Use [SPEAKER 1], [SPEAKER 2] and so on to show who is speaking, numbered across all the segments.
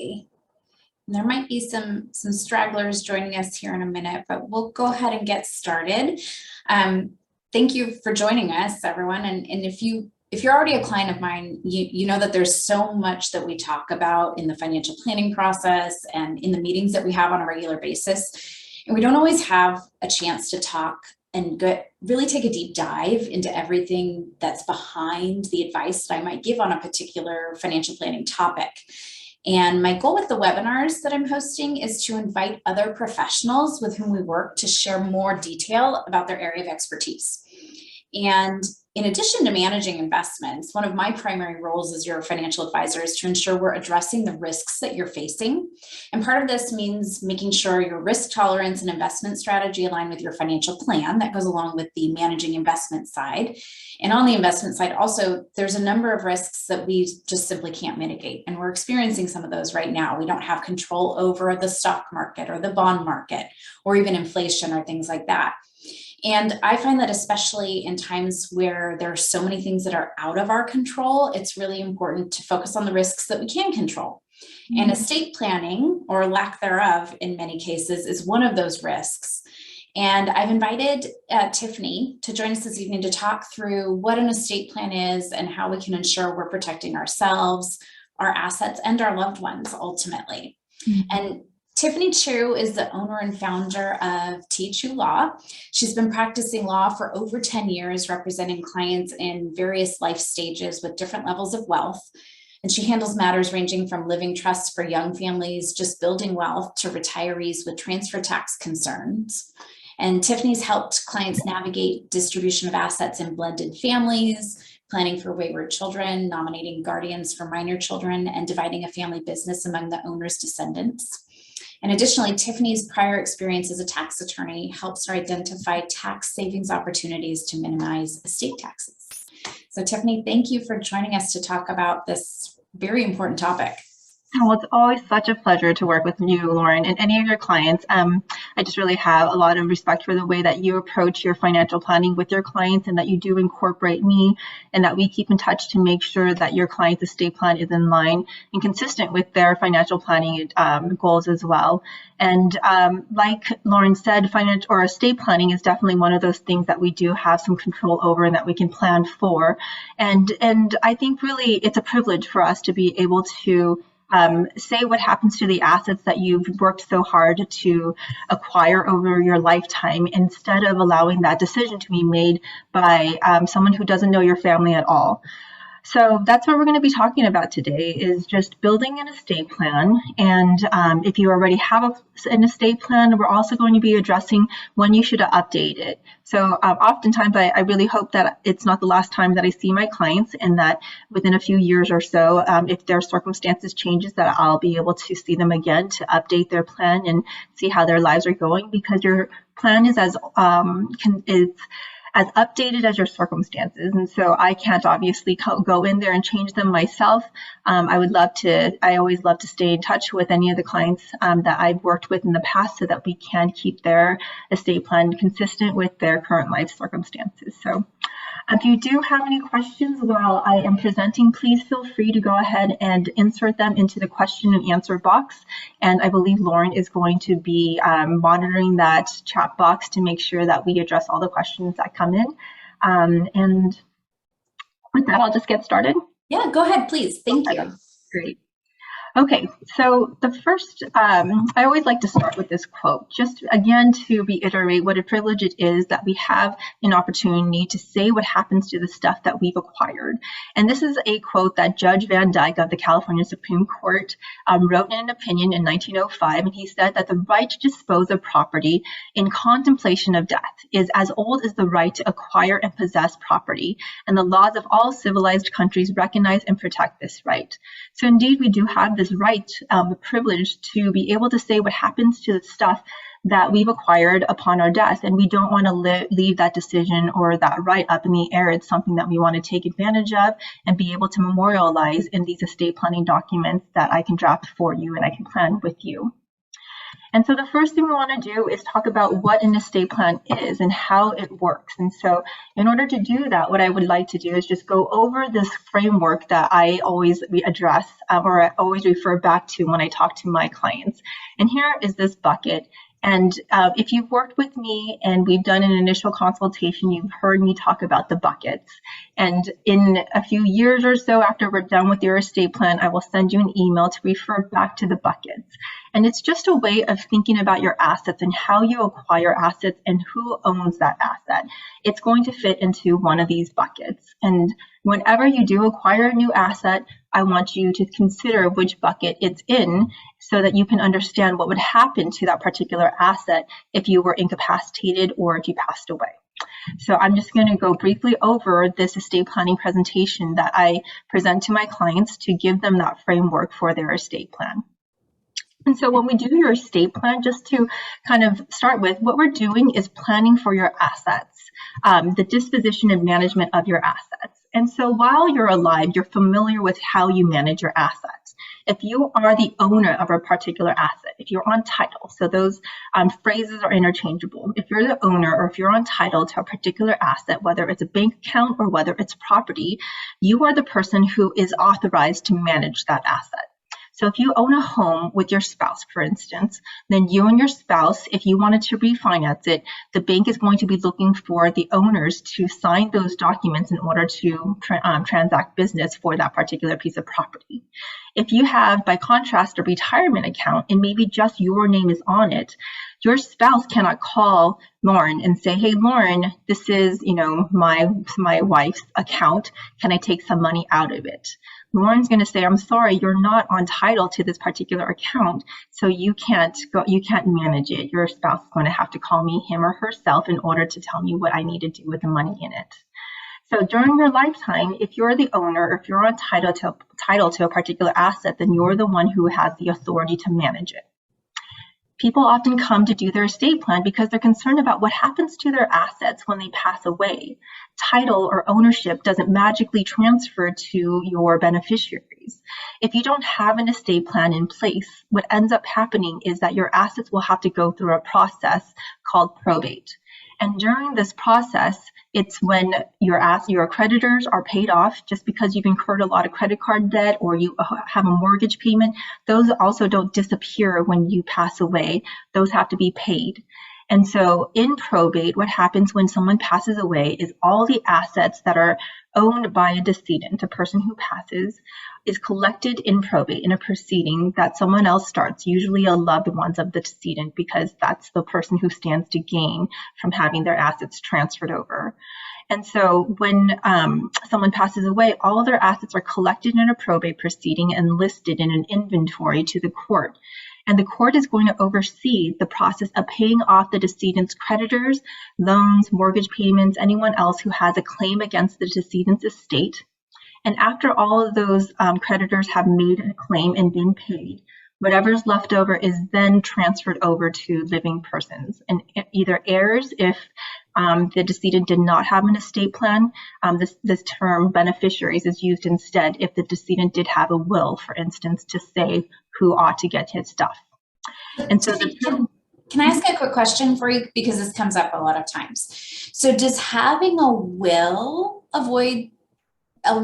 [SPEAKER 1] K. And there might be some stragglers joining us here in a minute, but we'll go ahead and get started. Thank you for joining us, everyone. And if you're already a client of mine, you know that there's so much that we talk about in the financial planning process and in the meetings that we have on a regular basis. And we don't always have a chance to talk and really take a deep dive into everything that's behind the advice that I might give on a particular financial planning topic. And my goal with the webinars that I'm hosting is to invite other professionals with whom we work to share more detail about their area of expertise. And in addition to managing investments, one of my primary roles as your financial advisor is to ensure we're addressing the risks that you're facing. And part of this means making sure your risk tolerance and investment strategy align with your financial plan. That goes along with the managing investment side. And on the investment side, also, there's a number of risks that we just simply can't mitigate. And we're experiencing some of those right now. We don't have control over the stock market or the bond market or even inflation or things like that. And I find that especially in times where there are so many things that are out of our control, it's really important to focus on the risks that we can control. Mm-hmm. And estate planning, or lack thereof in many cases, is one of those risks. And I've invited Tiffany to join us this evening to talk through what an estate plan is and how we can ensure we're protecting ourselves, our assets, and our loved ones ultimately. Mm-hmm. And Tiffany Chiu is the owner and founder of Chiu Law. She's been practicing law for over 10 years, representing clients in various life stages with different levels of wealth. And she handles matters ranging from living trusts for young families, just building wealth, to retirees with transfer tax concerns. And Tiffany's helped clients navigate distribution of assets in blended families, planning for wayward children, nominating guardians for minor children, and dividing a family business among the owner's descendants. And additionally, Tiffany's prior experience as a tax attorney helps her identify tax savings opportunities to minimize estate taxes. So Tiffany, thank you for joining us to talk about this very important topic.
[SPEAKER 2] Well, it's always such a pleasure to work with you, Lauren, and any of your clients. I just really have a lot of respect for the way that you approach your financial planning with your clients, and that you do incorporate me, and that we keep in touch to make sure that your client's estate plan is in line and consistent with their financial planning goals as well. And like Lauren said, financial or estate planning is definitely one of those things that we do have some control over and that we can plan for. And I think really it's a privilege for us to be able to say what happens to the assets that you've worked so hard to acquire over your lifetime, instead of allowing that decision to be made by someone who doesn't know your family at all. So that's what we're going to be talking about today, is just building an estate plan. And if you already have an estate plan, we're also going to be addressing when you should update it. So oftentimes I really hope that it's not the last time that I see my clients, and that within a few years or so, if their circumstances changes, that I'll be able to see them again to update their plan and see how their lives are going, because your plan is as updated as your circumstances. And so I can't obviously go in there and change them myself. I always love to stay in touch with any of the clients that I've worked with in the past, so that we can keep their estate plan consistent with their current life circumstances. So if you do have any questions while I am presenting, please feel free to go ahead and insert them into the question and answer box. And I believe Lauren is going to be monitoring that chat box to make sure that we address all the questions that come in. And with that, I'll just get started.
[SPEAKER 1] Yeah, go ahead, please. Thank you.
[SPEAKER 2] Great. Okay, so the first, I always like to start with this quote, just again to reiterate what a privilege it is that we have an opportunity to say what happens to the stuff that we've acquired. And this is a quote that Judge Van Dyke of the California Supreme Court wrote in an opinion in 1905, and he said that the right to dispose of property in contemplation of death is as old as the right to acquire and possess property, and the laws of all civilized countries recognize and protect this right. So indeed, we do have this right, the privilege to be able to say what happens to the stuff that we've acquired upon our death. And we don't want to leave that decision or that right up in the air. It's something that we want to take advantage of and be able to memorialize in these estate planning documents that I can draft for you and I can plan with you. And so the first thing we want to do is talk about what an estate plan is and how it works. And so in order to do that, what I would like to do is just go over this framework that I always address or I always refer back to when I talk to my clients. And here is this bucket. And if you've worked with me and we've done an initial consultation, you've heard me talk about the buckets. And in a few years or so after we're done with your estate plan, I will send you an email to refer back to the buckets. And it's just a way of thinking about your assets and how you acquire assets and who owns that asset. It's going to fit into one of these buckets. And whenever you do acquire a new asset, I want you to consider which bucket it's in so that you can understand what would happen to that particular asset if you were incapacitated or if you passed away. So I'm just going to go briefly over this estate planning presentation that I present to my clients to give them that framework for their estate plan. And so when we do your estate plan, just to kind of start with, what we're doing is planning for your assets, the disposition and management of your assets. And so while you're alive, you're familiar with how you manage your assets. If you are the owner of a particular asset, if you're on title, so those phrases are interchangeable. If you're the owner or if you're on title to a particular asset, whether it's a bank account or whether it's property, you are the person who is authorized to manage that asset. So if you own a home with your spouse, for instance, then you and your spouse, if you wanted to refinance it, the bank is going to be looking for the owners to sign those documents in order to transact business for that particular piece of property. If you have, by contrast, a retirement account and maybe just your name is on it, your spouse cannot call Lauren and say, hey, Lauren, this is, my wife's account. Can I take some money out of it? Lauren's going to say, I'm sorry, you're not on title to this particular account, so you can't manage it. Your spouse is going to have to call me, him or herself, in order to tell me what I need to do with the money in it. So during your lifetime, if you're the owner, or if you're on title to a particular asset, then you're the one who has the authority to manage it. People often come to do their estate plan because they're concerned about what happens to their assets when they pass away. Title or ownership doesn't magically transfer to your beneficiaries. If you don't have an estate plan in place, what ends up happening is that your assets will have to go through a process called probate. And during this process, it's when your creditors are paid off just because you've incurred a lot of credit card debt or you have a mortgage payment. Those also don't disappear when you pass away. Those have to be paid. And so in probate, what happens when someone passes away is all the assets that are owned by a decedent, a person who passes, is collected in probate in a proceeding that someone else starts, usually a loved ones of the decedent, because that's the person who stands to gain from having their assets transferred over. And so when someone passes away, all of their assets are collected in a probate proceeding and listed in an inventory to the court. And the court is going to oversee the process of paying off the decedent's creditors, loans, mortgage payments, anyone else who has a claim against the decedent's estate. And after all of those creditors have made a claim and been paid, whatever's left over is then transferred over to living persons, and either heirs if the decedent did not have an estate plan. This term beneficiaries is used instead if the decedent did have a will, for instance, to say who ought to get his stuff. And so
[SPEAKER 1] can I ask a quick question for you, because this comes up a lot of times? So does having a will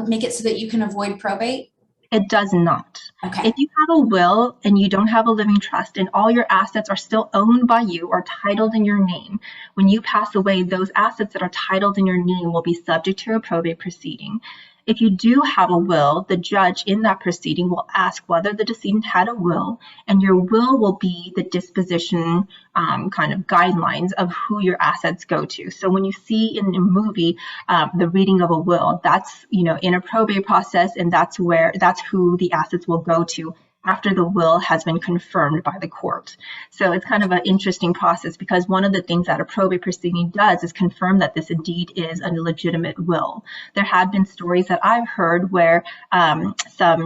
[SPEAKER 1] make it so that you can avoid probate?
[SPEAKER 2] It does not.
[SPEAKER 1] Okay.
[SPEAKER 2] If you have a will and you don't have a living trust and all your assets are still owned by you or titled in your name, when you pass away, those assets that are titled in your name will be subject to a probate proceeding. If you do have a will, the judge in that proceeding will ask whether the decedent had a will, and your will be the disposition kind of guidelines of who your assets go to. So when you see in a movie the reading of a will, that's in a probate process, and that's who the assets will go to after the will has been confirmed by the court. So it's kind of an interesting process, because one of the things that a probate proceeding does is confirm that this indeed is a legitimate will. There have been stories that I've heard where some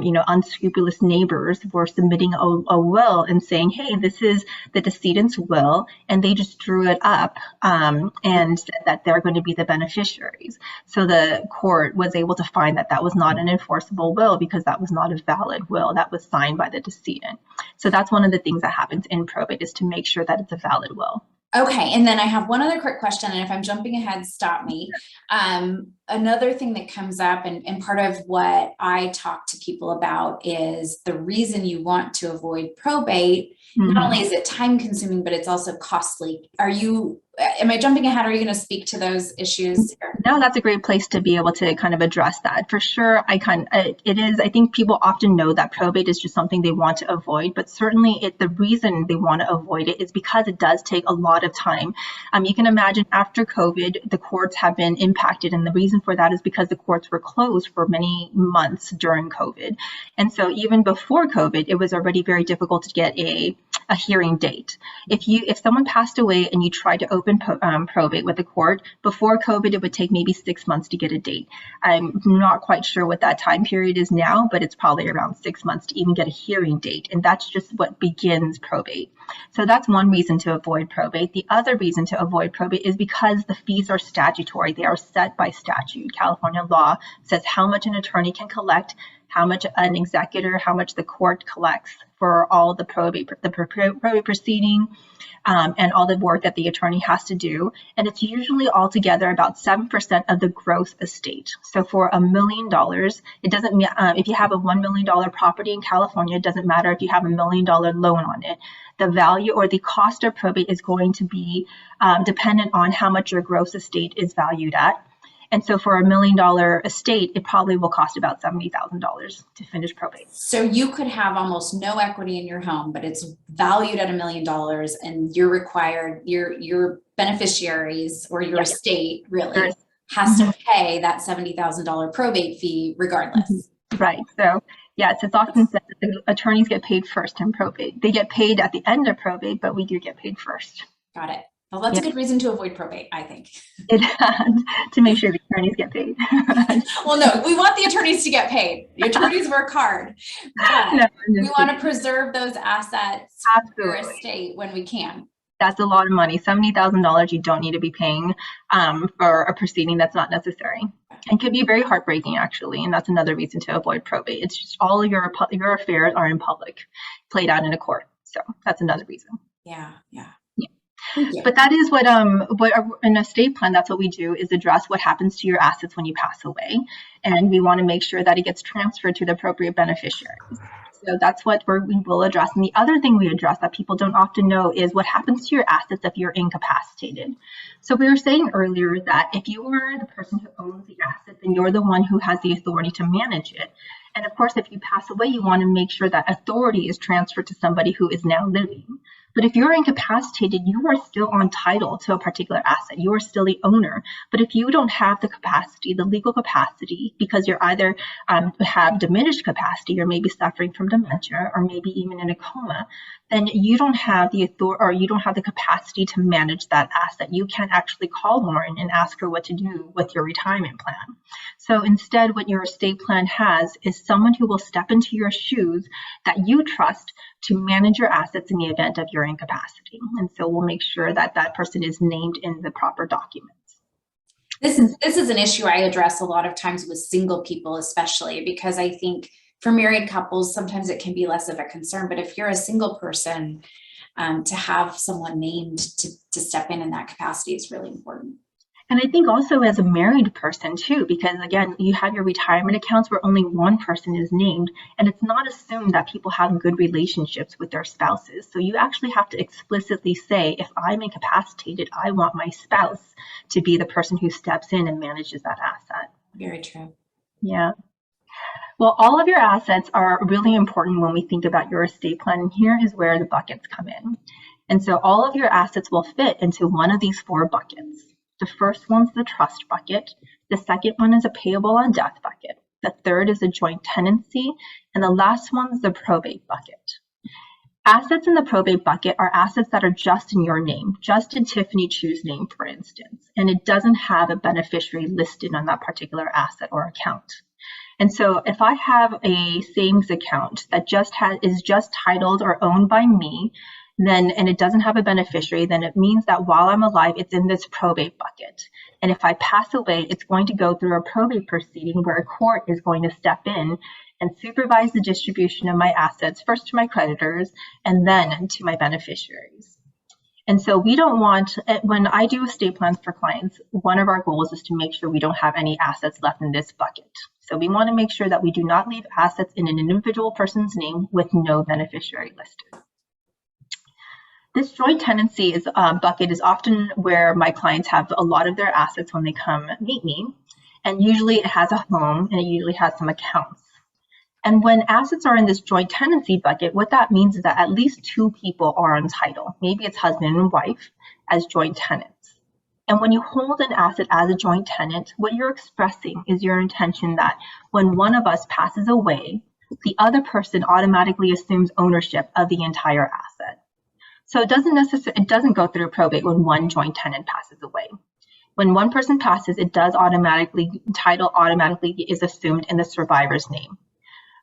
[SPEAKER 2] unscrupulous neighbors were submitting a will and saying, hey, this is the decedent's will, and they just drew it up and said that they're going to be the beneficiaries. So the court was able to find that that was not an enforceable will, because that was not a valid will that was signed by by the decedent. So that's one of the things that happens in probate, is to make sure that it's a valid will.
[SPEAKER 1] Okay, and then I have one other quick question, and if I'm jumping ahead, stop me. Another thing that comes up, and part of what I talk to people about, is the reason you want to avoid probate. Not only is it time consuming, but it's also costly. Am I jumping ahead? Are you going to speak to those issues here?
[SPEAKER 2] No, that's a great place to be able to kind of address that. For sure, I think people often know that probate is just something they want to avoid, but certainly the reason they want to avoid it is because it does take a lot of time. You can imagine after COVID, the courts have been impacted, and the reason for that is because the courts were closed for many months during COVID. And so even before COVID, it was already very difficult to get a hearing date. If someone passed away and you tried to open probate with the court before COVID, it would take maybe 6 months to get a date. I'm not quite sure what that time period is now, but it's probably around 6 months to even get a hearing date. And that's just what begins probate. So that's one reason to avoid probate. The other reason to avoid probate is because the fees are statutory. They are set by statute. California law says how much an attorney can collect, how much an executor, how much the court collects for all the probate proceeding, and all the work that the attorney has to do. And it's usually altogether about 7% of the gross estate. So for $1 million, it doesn't, if you have a $1 million property in California, it doesn't matter if you have $1 million loan on it. The value or the cost of probate is going to be dependent on how much your gross estate is valued at. And so for $1 million estate, it probably will cost about $70,000 to finish probate.
[SPEAKER 1] So you could have almost no equity in your home, but it's valued at $1 million, and you're required, your beneficiaries or your estate really has to pay that $70,000 probate fee regardless.
[SPEAKER 2] Right. So yes, it's often said that the attorneys get paid first in probate. They get paid at the end of probate, but we do get paid first.
[SPEAKER 1] Got it. Well, that's a good reason to avoid probate, I think.
[SPEAKER 2] It has, to make sure the attorneys get paid.
[SPEAKER 1] Well, no, we want the attorneys to get paid. The attorneys work hard. But we want to preserve those assets for your estate when we can.
[SPEAKER 2] That's a lot of money. $70,000 you don't need to be paying for a proceeding that's not necessary. And could be very heartbreaking, actually. And that's another reason to avoid probate. It's just all of your affairs are in public, played out in a court. So that's another reason.
[SPEAKER 1] Yeah.
[SPEAKER 2] But that is what in an estate plan, that's what we do, is address what happens to your assets when you pass away. And we want to make sure that it gets transferred to the appropriate beneficiaries. So that's what we will address. And the other thing we address that people don't often know is what happens to your assets if you're incapacitated. So we were saying earlier that if you are the person who owns the asset, then you're the one who has the authority to manage it. And of course, if you pass away, you want to make sure that authority is transferred to somebody who is now living. But if you're incapacitated, you are still on title to a particular asset. You are still the owner. But if you don't have the capacity, the legal capacity, because you're either have diminished capacity or maybe suffering from dementia or maybe even in a coma, then you don't have the authority or you don't have the capacity to manage that asset. You can't actually call Lauren and ask her what to do with your retirement plan. So instead, what your estate plan has is someone who will step into your shoes that you trust to manage your assets in the event of your incapacity. And so we'll make sure that that person is named in the proper documents.
[SPEAKER 1] This is an issue I address a lot of times with single people, especially because I think for married couples, sometimes it can be less of a concern. But if you're a single person, to have someone named to step in that capacity is really important.
[SPEAKER 2] And I think also as a married person too, because again, you have your retirement accounts where only one person is named, and it's not assumed that people have good relationships with their spouses. So you actually have to explicitly say, if I'm incapacitated, I want my spouse to be the person who steps in and manages that asset.
[SPEAKER 1] Very true.
[SPEAKER 2] Yeah. Well, all of your assets are really important when we think about your estate plan. And here is where the buckets come in. And so all of your assets will fit into one of these 4 buckets. The first one's the trust bucket. The second one is a payable on death bucket. The third is a joint tenancy. And the last one's the probate bucket. Assets in the probate bucket are assets that are just in your name, just in Tiffany Chiu's name, for instance. And it doesn't have a beneficiary listed on that particular asset or account. And so if I have a savings account that is just titled or owned by me, and it doesn't have a beneficiary, then it means that while I'm alive, it's in this probate bucket. And if I pass away, it's going to go through a probate proceeding where a court is going to step in and supervise the distribution of my assets, first to my creditors and then to my beneficiaries. And so we don't want, when I do estate plans for clients, one of our goals is to make sure we don't have any assets left in this bucket. So we want to make sure that we do not leave assets in an individual person's name with no beneficiary listed. This joint tenancy bucket is often where my clients have a lot of their assets when they come meet me. And usually it has a home and it usually has some accounts. And when assets are in this joint tenancy bucket, what that means is that at least two people are on title. Maybe it's husband and wife as joint tenants. And when you hold an asset as a joint tenant, what you're expressing is your intention that when one of us passes away, the other person automatically assumes ownership of the entire asset. So it doesn't go through probate when one joint tenant passes away. When one person passes, title automatically is assumed in the survivor's name.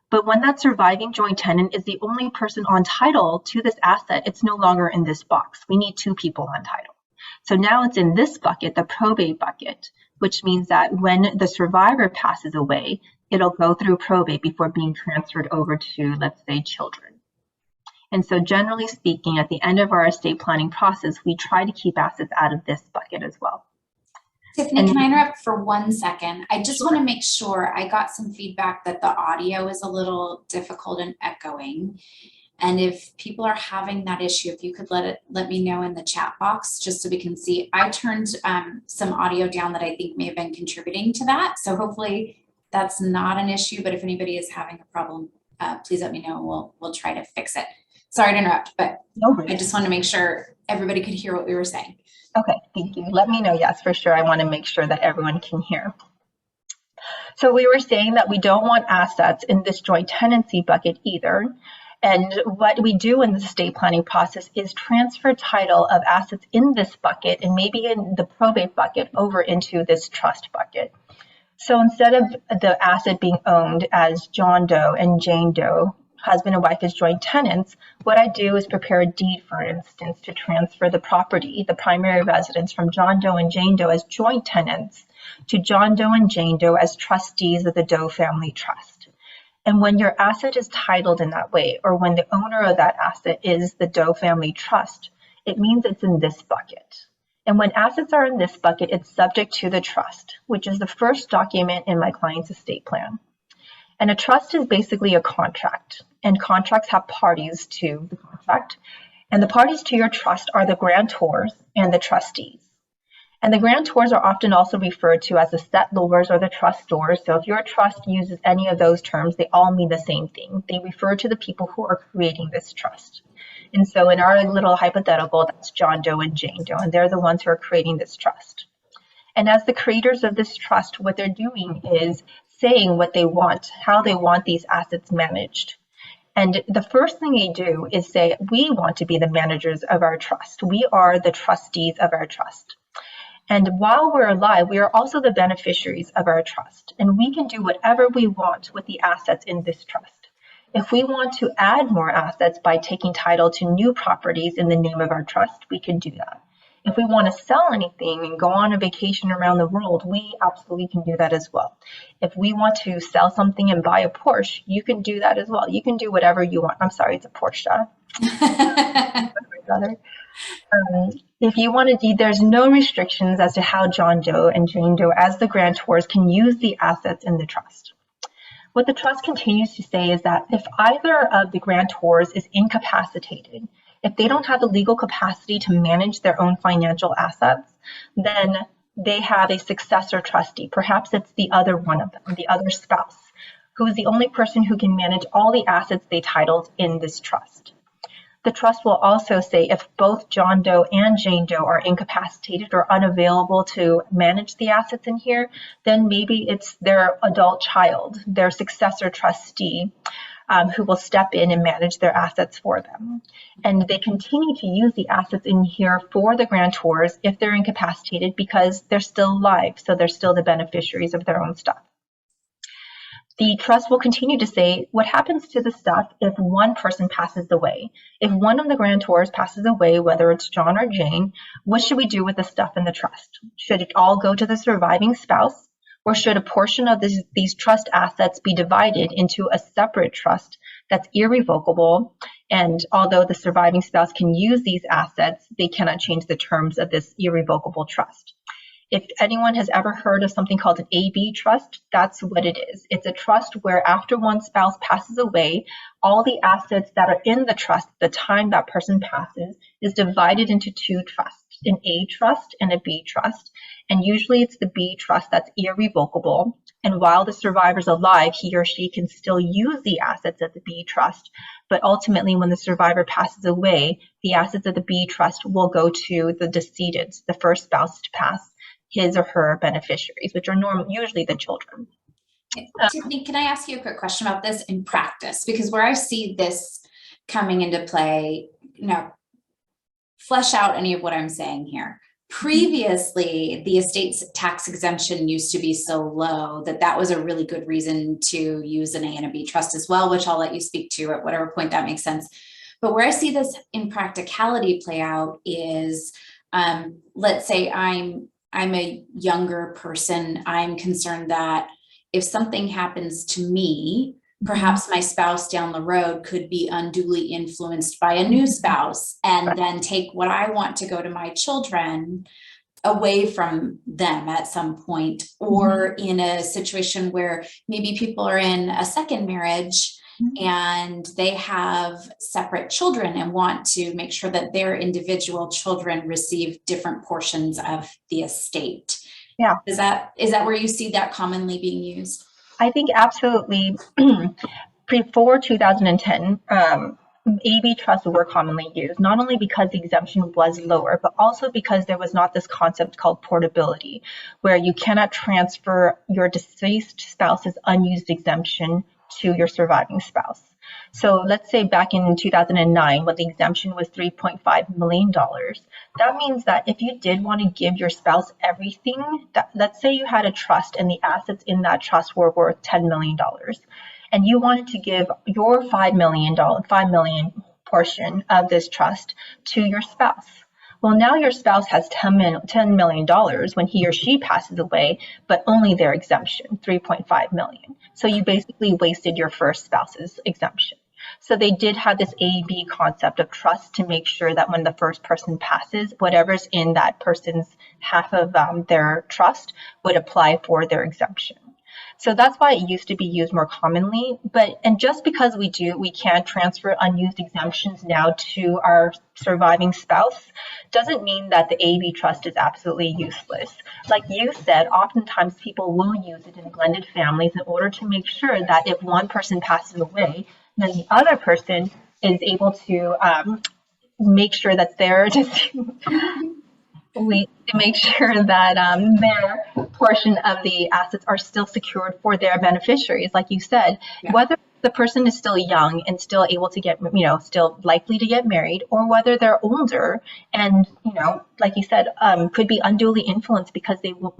[SPEAKER 2] But when that surviving joint tenant is the only person on title to this asset, it's no longer in this box. We need two people on title. So now it's in this bucket, the probate bucket, which means that when the survivor passes away, it'll go through probate before being transferred over to, let's say, children. And so generally speaking, at the end of our estate planning process, we try to keep assets out of this bucket as well.
[SPEAKER 1] Tiffany, can I interrupt for 1 second? I just want to make sure. I got some feedback that the audio is a little difficult and echoing. And if people are having that issue, if you could let me know in the chat box, just so we can see. I turned some audio down that I think may have been contributing to that. So hopefully that's not an issue, but if anybody is having a problem, please let me know and we'll try to fix it. Sorry to interrupt, but I just want to make sure everybody could hear what we were saying.
[SPEAKER 2] Okay, thank you. Let me know. Yes, for sure. I want to make sure that everyone can hear. So we were saying that we don't want assets in this joint tenancy bucket either. And what we do in the estate planning process is transfer title of assets in this bucket and maybe in the probate bucket over into this trust bucket. So instead of the asset being owned as John Doe and Jane Doe, husband and wife as joint tenants, what I do is prepare a deed, for instance, to transfer the property, the primary residence, from John Doe and Jane Doe as joint tenants to John Doe and Jane Doe as trustees of the Doe Family Trust. And when your asset is titled in that way, or when the owner of that asset is the Doe Family Trust, it means it's in this bucket. And when assets are in this bucket, it's subject to the trust, which is the first document in my client's estate plan. And a trust is basically a contract, and contracts have parties to the contract. And the parties to your trust are the grantors and the trustees. And the grantors are often also referred to as the settlors or the trustors. So if your trust uses any of those terms, they all mean the same thing. They refer to the people who are creating this trust. And so in our little hypothetical, that's John Doe and Jane Doe, and they're the ones who are creating this trust. And as the creators of this trust, what they're doing is saying what they want, how they want these assets managed. And the first thing they do is say, we want to be the managers of our trust. We are the trustees of our trust. And while we're alive, we are also the beneficiaries of our trust. And we can do whatever we want with the assets in this trust. If we want to add more assets by taking title to new properties in the name of our trust, we can do that. If we want to sell anything and go on a vacation around the world, we absolutely can do that as well. If we want to sell something and buy a Porsche, you can do that as well. You can do whatever you want. I'm sorry, it's a Porsche. If you want to, there's no restrictions as to how John Doe and Jane Doe as the grantors can use the assets in the trust. What the trust continues to say is that if either of the grantors is incapacitated, if they don't have the legal capacity to manage their own financial assets, then they have a successor trustee. Perhaps it's the other one of them, the other spouse, who is the only person who can manage all the assets they titled in this trust. The trust will also say if both John Doe and Jane Doe are incapacitated or unavailable to manage the assets in here, then maybe it's their adult child, their successor trustee, who will step in and manage their assets for them. And they continue to use the assets in here for the grantors if they're incapacitated because they're still alive, so they're still the beneficiaries of their own stuff. The trust will continue to say what happens to the stuff if one person passes away. If one of the grantors passes away, whether it's John or Jane, what should we do with the stuff in the trust? Should it all go to the surviving spouse, or should a portion of these trust assets be divided into a separate trust that's irrevocable? And although the surviving spouse can use these assets, they cannot change the terms of this irrevocable trust. If anyone has ever heard of something called an AB trust, that's what it is. It's a trust where after one spouse passes away, all the assets that are in the trust at the time that person passes is divided into two trusts, an A trust and a B trust. And usually it's the B trust that's irrevocable. And while the survivor's alive, he or she can still use the assets of the B trust. But ultimately, when the survivor passes away, the assets of the B trust will go to the decedent, the first spouse to pass, his or her beneficiaries, which are usually the children.
[SPEAKER 1] Tiffany, can I ask you a quick question about this in practice? Because where I see this coming into play, flesh out any of what I'm saying here. Previously, the estate's tax exemption used to be so low that was a really good reason to use an A and a B trust as well, which I'll let you speak to at whatever point that makes sense. But where I see this in practicality play out is, let's say I'm a younger person. I'm concerned that if something happens to me, perhaps my spouse down the road could be unduly influenced by a new spouse and then take what I want to go to my children away from them at some point, or in a situation where maybe people are in a second marriage and they have separate children and want to make sure that their individual children receive different portions of the estate.
[SPEAKER 2] Yeah.
[SPEAKER 1] Is that where you see that commonly being used?
[SPEAKER 2] I think absolutely. Before 2010, AB trusts were commonly used, not only because the exemption was lower, but also because there was not this concept called portability, where you cannot transfer your deceased spouse's unused exemption to your surviving spouse. So let's say back in 2009, when the exemption was $3.5 million, that means that if you did want to give your spouse everything, let's say you had a trust and the assets in that trust were worth $10 million, and you wanted to give your $5 million portion of this trust to your spouse. Well, now your spouse has $10 million when he or she passes away, but only their exemption, $3.5 million. So you basically wasted your first spouse's exemption. So they did have this A-B concept of trust to make sure that when the first person passes, whatever's in that person's half of their trust would apply for their exemption. So that's why it used to be used more commonly. And just because we can't transfer unused exemptions now to our surviving spouse, doesn't mean that the AB trust is absolutely useless. Like you said, oftentimes people will use it in blended families in order to make sure that if one person passes away, then the other person is able to make sure that they're to make sure that their portion of the assets are still secured for their beneficiaries, like you said, whether the person is still young and still able to get, still likely to get married, or whether they're older and, like you said, could be unduly influenced because they will,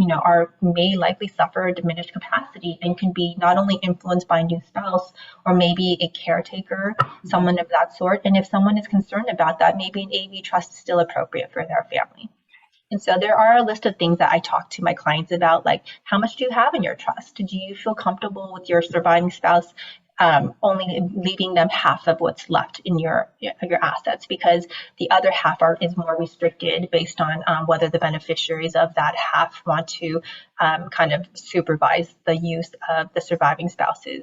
[SPEAKER 2] may likely suffer a diminished capacity and can be not only influenced by a new spouse or maybe a caretaker, someone of that sort. And if someone is concerned about that, maybe an AV trust is still appropriate for their family. And so there are a list of things that I talk to my clients about, like how much do you have in your trust? Do you feel comfortable with your surviving spouse only leaving them half of what's left in your assets, because the other half is more restricted based on whether the beneficiaries of that half want to kind of supervise the use of the surviving spouse's,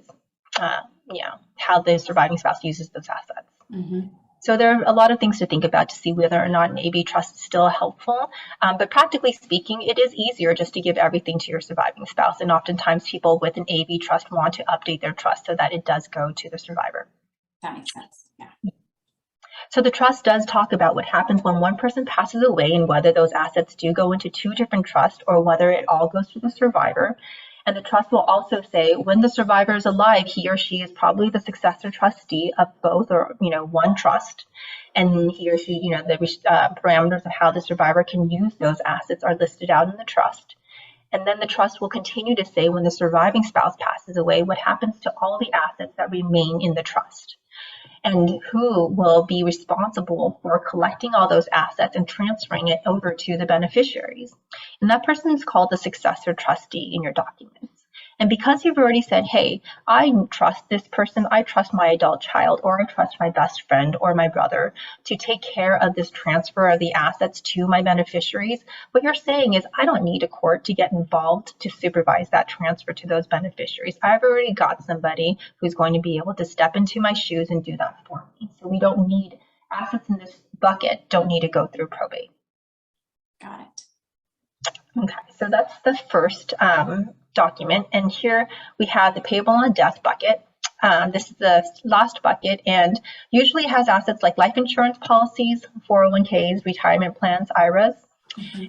[SPEAKER 2] how the surviving spouse uses those assets. Mm-hmm. So there are a lot of things to think about to see whether or not an AB trust is still helpful. But practically speaking, it is easier just to give everything to your surviving spouse. And oftentimes people with an AB trust want to update their trust so that it does go to the survivor.
[SPEAKER 1] That makes sense. Yeah.
[SPEAKER 2] So the trust does talk about what happens when one person passes away and whether those assets do go into two different trusts or whether it all goes to the survivor. And the trust will also say when the survivor is alive, he or she is probably the successor trustee of both or, one trust. And he or she, the parameters of how the survivor can use those assets are listed out in the trust. And then the trust will continue to say when the surviving spouse passes away, what happens to all the assets that remain in the trust. and who will be responsible for collecting all those assets and transferring it over to the beneficiaries. And that person is called the successor trustee in your documents. And because you've already said, hey, I trust this person, I trust my adult child, or I trust my best friend or my brother to take care of this transfer of the assets to my beneficiaries, what you're saying is, I don't need a court to get involved to supervise that transfer to those beneficiaries. I've already got somebody who's going to be able to step into my shoes and do that for me. So we don't need assets in this bucket, don't need to go through probate.
[SPEAKER 1] Got it.
[SPEAKER 2] Okay, so that's the first document. And here we have the payable on death bucket. This is the last bucket, and usually has assets like life insurance policies, 401ks, retirement plans, IRAs.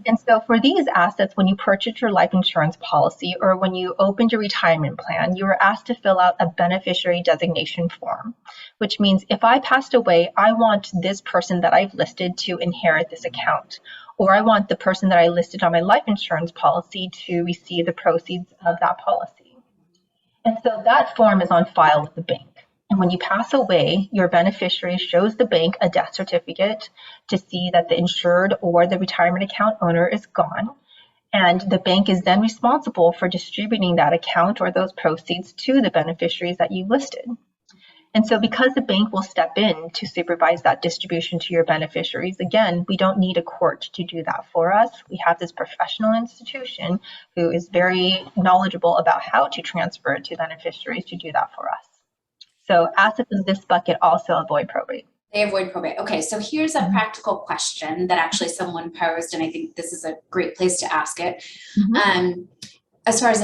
[SPEAKER 2] And so for these assets, when you purchase your life insurance policy or when you opened your retirement plan, you were asked to fill out a beneficiary designation form, which means if I passed away, I want this person that I've listed to inherit this account, or I want the person that I listed on my life insurance policy to receive the proceeds of that policy. And so that form is on file with the bank. And when you pass away, your beneficiary shows the bank a death certificate to see that the insured or the retirement account owner is gone. And the bank is then responsible for distributing that account or those proceeds to the beneficiaries that you listed. And so because the bank will step in to supervise that distribution to your beneficiaries, again, we don't need a court to do that for us. We have this professional institution who is very knowledgeable about how to transfer it to beneficiaries to do that for us. So assets in this bucket also avoid probate.
[SPEAKER 1] They avoid probate. Okay, so here's a practical question that actually someone posed, and I think this is a great place to ask it. As far as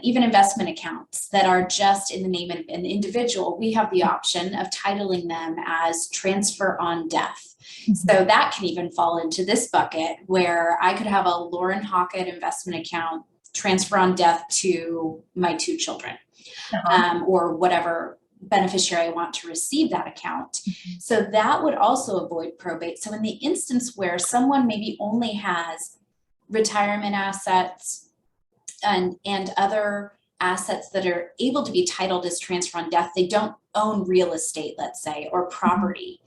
[SPEAKER 1] even investment accounts that are just in the name of an individual, we have the option of titling them as transfer on death. So that can even fall into this bucket where I could have a Lauren Hockett investment account transfer on death to my 2 children, or whatever beneficiary I want to receive that account. So that would also avoid probate. So in the instance where someone maybe only has retirement assets and other assets that are able to be titled as transfer on death, they don't own real estate, let's say, or property.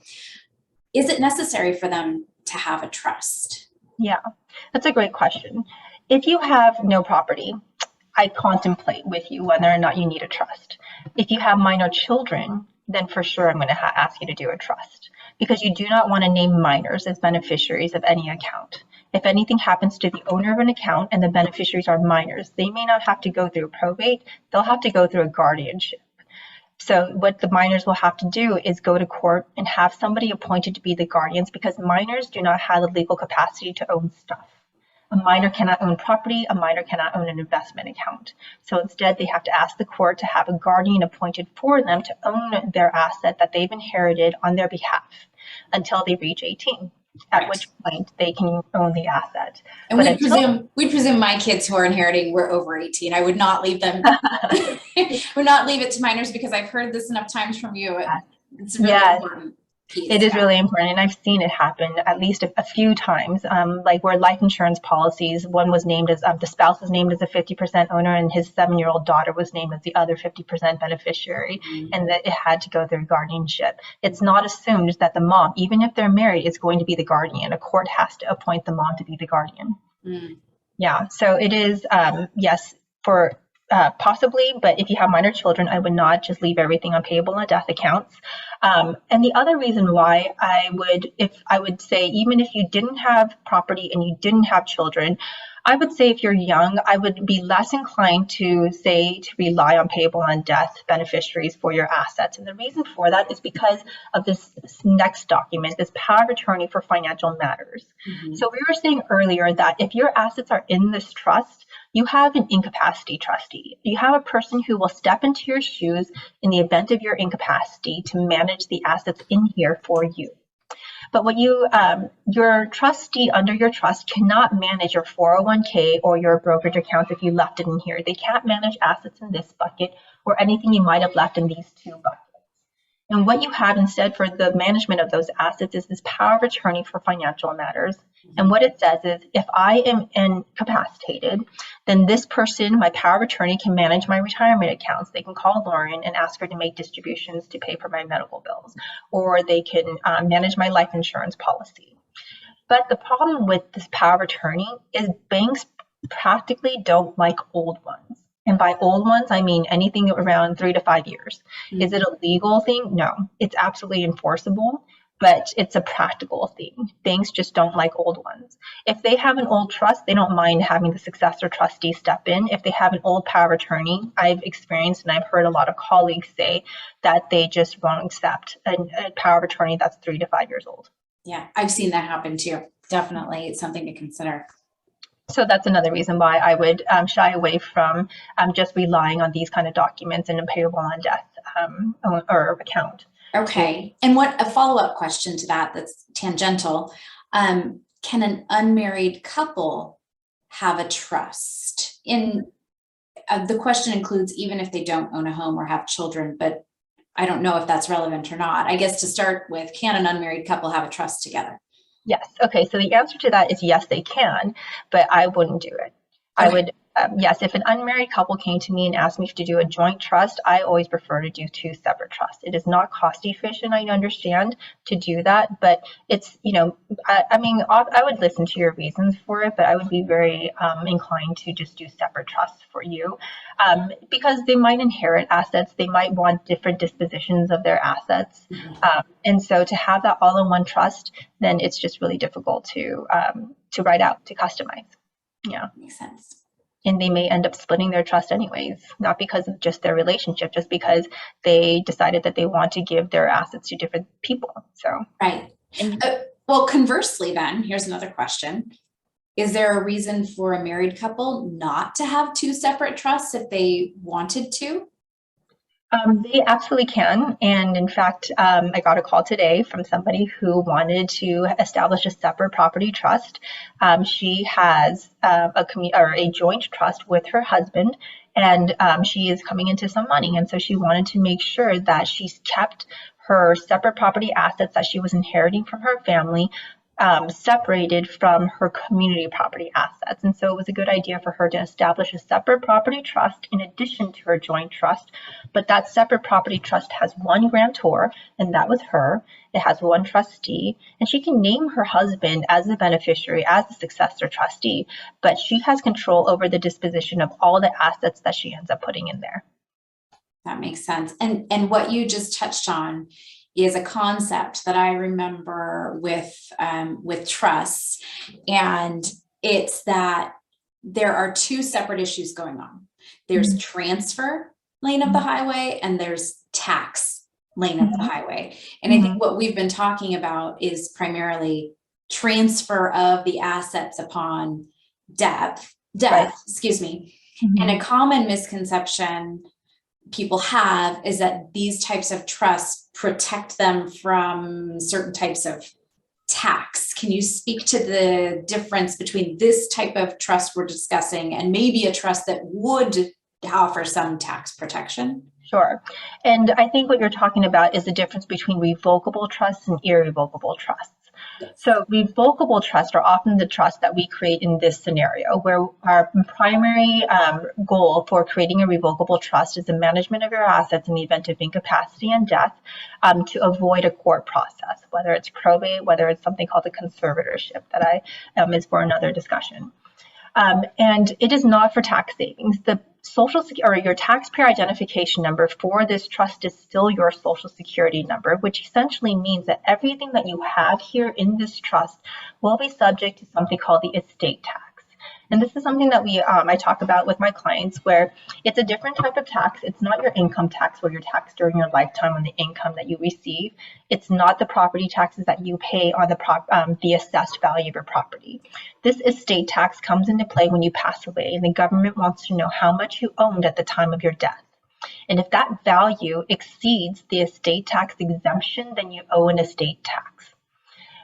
[SPEAKER 1] Is it necessary for them to have a trust?
[SPEAKER 2] Yeah, that's a great question. If you have no property, I contemplate with you whether or not you need a trust. If you have minor children, then for sure I'm going to ask you to do a trust, because you do not want to name minors as beneficiaries of any account. If anything happens to the owner of an account and the beneficiaries are minors, they may not have to go through probate, they'll have to go through a guardianship. So what the minors will have to do is go to court and have somebody appointed to be the guardians, because minors do not have the legal capacity to own stuff. A minor cannot own property, a minor cannot own an investment account. So instead, they have to ask the court to have a guardian appointed for them to own their asset that they've inherited on their behalf until they reach 18, at which point they can own the asset.
[SPEAKER 1] And we'd presume my kids who are inheriting were over 18. I would not leave them, would not leave it to minors, because I've heard this enough times from you. It's really important.
[SPEAKER 2] It is really important, and I've seen it happen at least a few times, like where life insurance policies, one was named as, the spouse was named as a 50% owner, and his 7-year-old daughter was named as the other 50% beneficiary, and that it had to go through guardianship. It's not assumed that the mom, even if they're married, is going to be the guardian. A court has to appoint the mom to be the guardian. Yeah, so it is, yes, for possibly, but if you have minor children, I would not just leave everything on payable and death accounts. And the other reason why I would say, even if you didn't have property and you didn't have children, I would say if you're young, I would be less inclined to rely on payable on death beneficiaries for your assets. And the reason for that is because of this next document, this power of attorney for financial matters. So we were saying earlier that if your assets are in this trust, you have an incapacity trustee. You have a person who will step into your shoes in the event of your incapacity to manage the assets in here for you. But what your trustee under your trust cannot manage your 401k or your brokerage accounts if you left it in here. They can't manage assets in this bucket or anything you might have left in these 2 buckets. And what you have instead for the management of those assets is this power of attorney for financial matters. And what it says is if I am incapacitated, then this person, my power of attorney, can manage my retirement accounts. They can call Lauren and ask her to make distributions to pay for my medical bills, or they can manage my life insurance policy. But the problem with this power of attorney is banks practically don't like old ones. And by old ones, I mean anything around 3 to 5 years. Mm-hmm. Is it a legal thing? No, it's absolutely enforceable, but it's a practical thing. Banks just don't like old ones. If they have an old trust, they don't mind having the successor trustee step in. If they have an old power of attorney, I've experienced and I've heard a lot of colleagues say that they just won't accept a power of attorney that's 3 to 5 years old.
[SPEAKER 1] Yeah, I've seen that happen too. Definitely, it's something to consider.
[SPEAKER 2] So that's another reason why I would shy away from just relying on these kind of documents in a payable on death or account.
[SPEAKER 1] Okay. And what a follow-up question to that that's tangential. Can an unmarried couple have a trust? The question includes even if they don't own a home or have children, but I don't know if that's relevant or not. I guess to start with, can an unmarried couple have a trust together?
[SPEAKER 2] Yes. Okay. So the answer to that is yes, they can, but I wouldn't do it. Okay. I would, yes, if an unmarried couple came to me and asked me to do a joint trust, I always prefer to do 2 separate trusts. It is not cost efficient, I understand, to do that, but it's, I mean, I would listen to your reasons for it, but I would be very inclined to just do separate trusts for you because they might inherit assets. They might want different dispositions of their assets. And so to have that all in one trust, then it's just really difficult to write out, to customize. Yeah.
[SPEAKER 1] Makes sense.
[SPEAKER 2] And they may end up splitting their trust anyways, not because of just their relationship, just because they decided that they want to give their assets to different people. So
[SPEAKER 1] right. Well, conversely then, here's another question. Is there a reason for a married couple not to have 2 separate trusts if they wanted to?
[SPEAKER 2] They absolutely can. And in fact, I got a call today from somebody who wanted to establish a separate property trust. She has a joint trust with her husband, and she is coming into some money. And so she wanted to make sure that she's kept her separate property assets that she was inheriting from her family separated from her community property assets. And so it was a good idea for her to establish a separate property trust in addition to her joint trust. But that separate property trust has one grantor, and that was her. It has one trustee, and she can name her husband as the beneficiary, as the successor trustee, but she has control over the disposition of all the assets that she ends up putting in there.
[SPEAKER 1] That makes sense. And what you just touched on is a concept that I remember with trusts, and it's that there are 2 separate issues going on. There's transfer lane of the highway, and there's tax lane of the highway. And I think what we've been talking about is primarily transfer of the assets upon death, right. Excuse me. And a common misconception people have is that these types of trusts protect them from certain types of tax. Can you speak to the difference between this type of trust we're discussing and maybe a trust that would offer some tax protection?
[SPEAKER 2] Sure. And I think what you're talking about is the difference between revocable trusts and irrevocable trusts. So revocable trusts are often the trusts that we create in this scenario, where our primary goal for creating a revocable trust is the management of your assets in the event of incapacity and death to avoid a court process, whether it's probate, whether it's something called a conservatorship that is for another discussion. And it is not for tax savings. The Social Security or your taxpayer identification number for this trust is still your Social Security number, which essentially means that everything that you have here in this trust will be subject to something called the estate tax. And this is something that I talk about with my clients, where it's a different type of tax. It's not your income tax where you're taxed during your lifetime on the income that you receive. It's not the property taxes that you pay on the assessed value of your property. This estate tax comes into play when you pass away, and the government wants to know how much you owned at the time of your death. And if that value exceeds the estate tax exemption, then you owe an estate tax.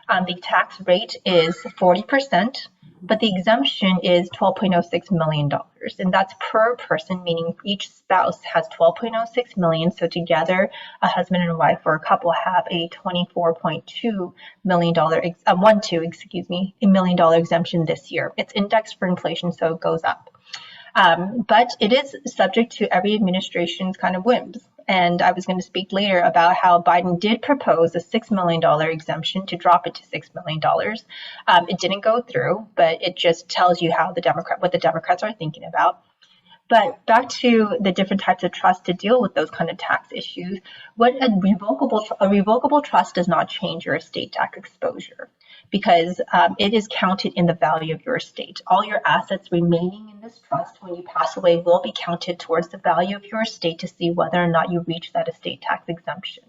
[SPEAKER 2] The tax rate is 40%. but the exemption is $12.06 million. And that's per person, meaning each spouse has $12.06 million. So together, a husband and a wife or a couple have a $24.2 million, $1 million exemption this year. It's indexed for inflation, so it goes up. But it is subject to every administration's kind of whims. And I was going to speak later about how Biden did propose a $6 million exemption to drop it to $6 million. It didn't go through, but it just tells you how what the Democrats are thinking about. But back to the different types of trust to deal with those kind of tax issues, what a revocable trust does not change your estate tax exposure, because it is counted in the value of your estate. All your assets remaining in this trust when you pass away will be counted towards the value of your estate to see whether or not you reach that estate tax exemption.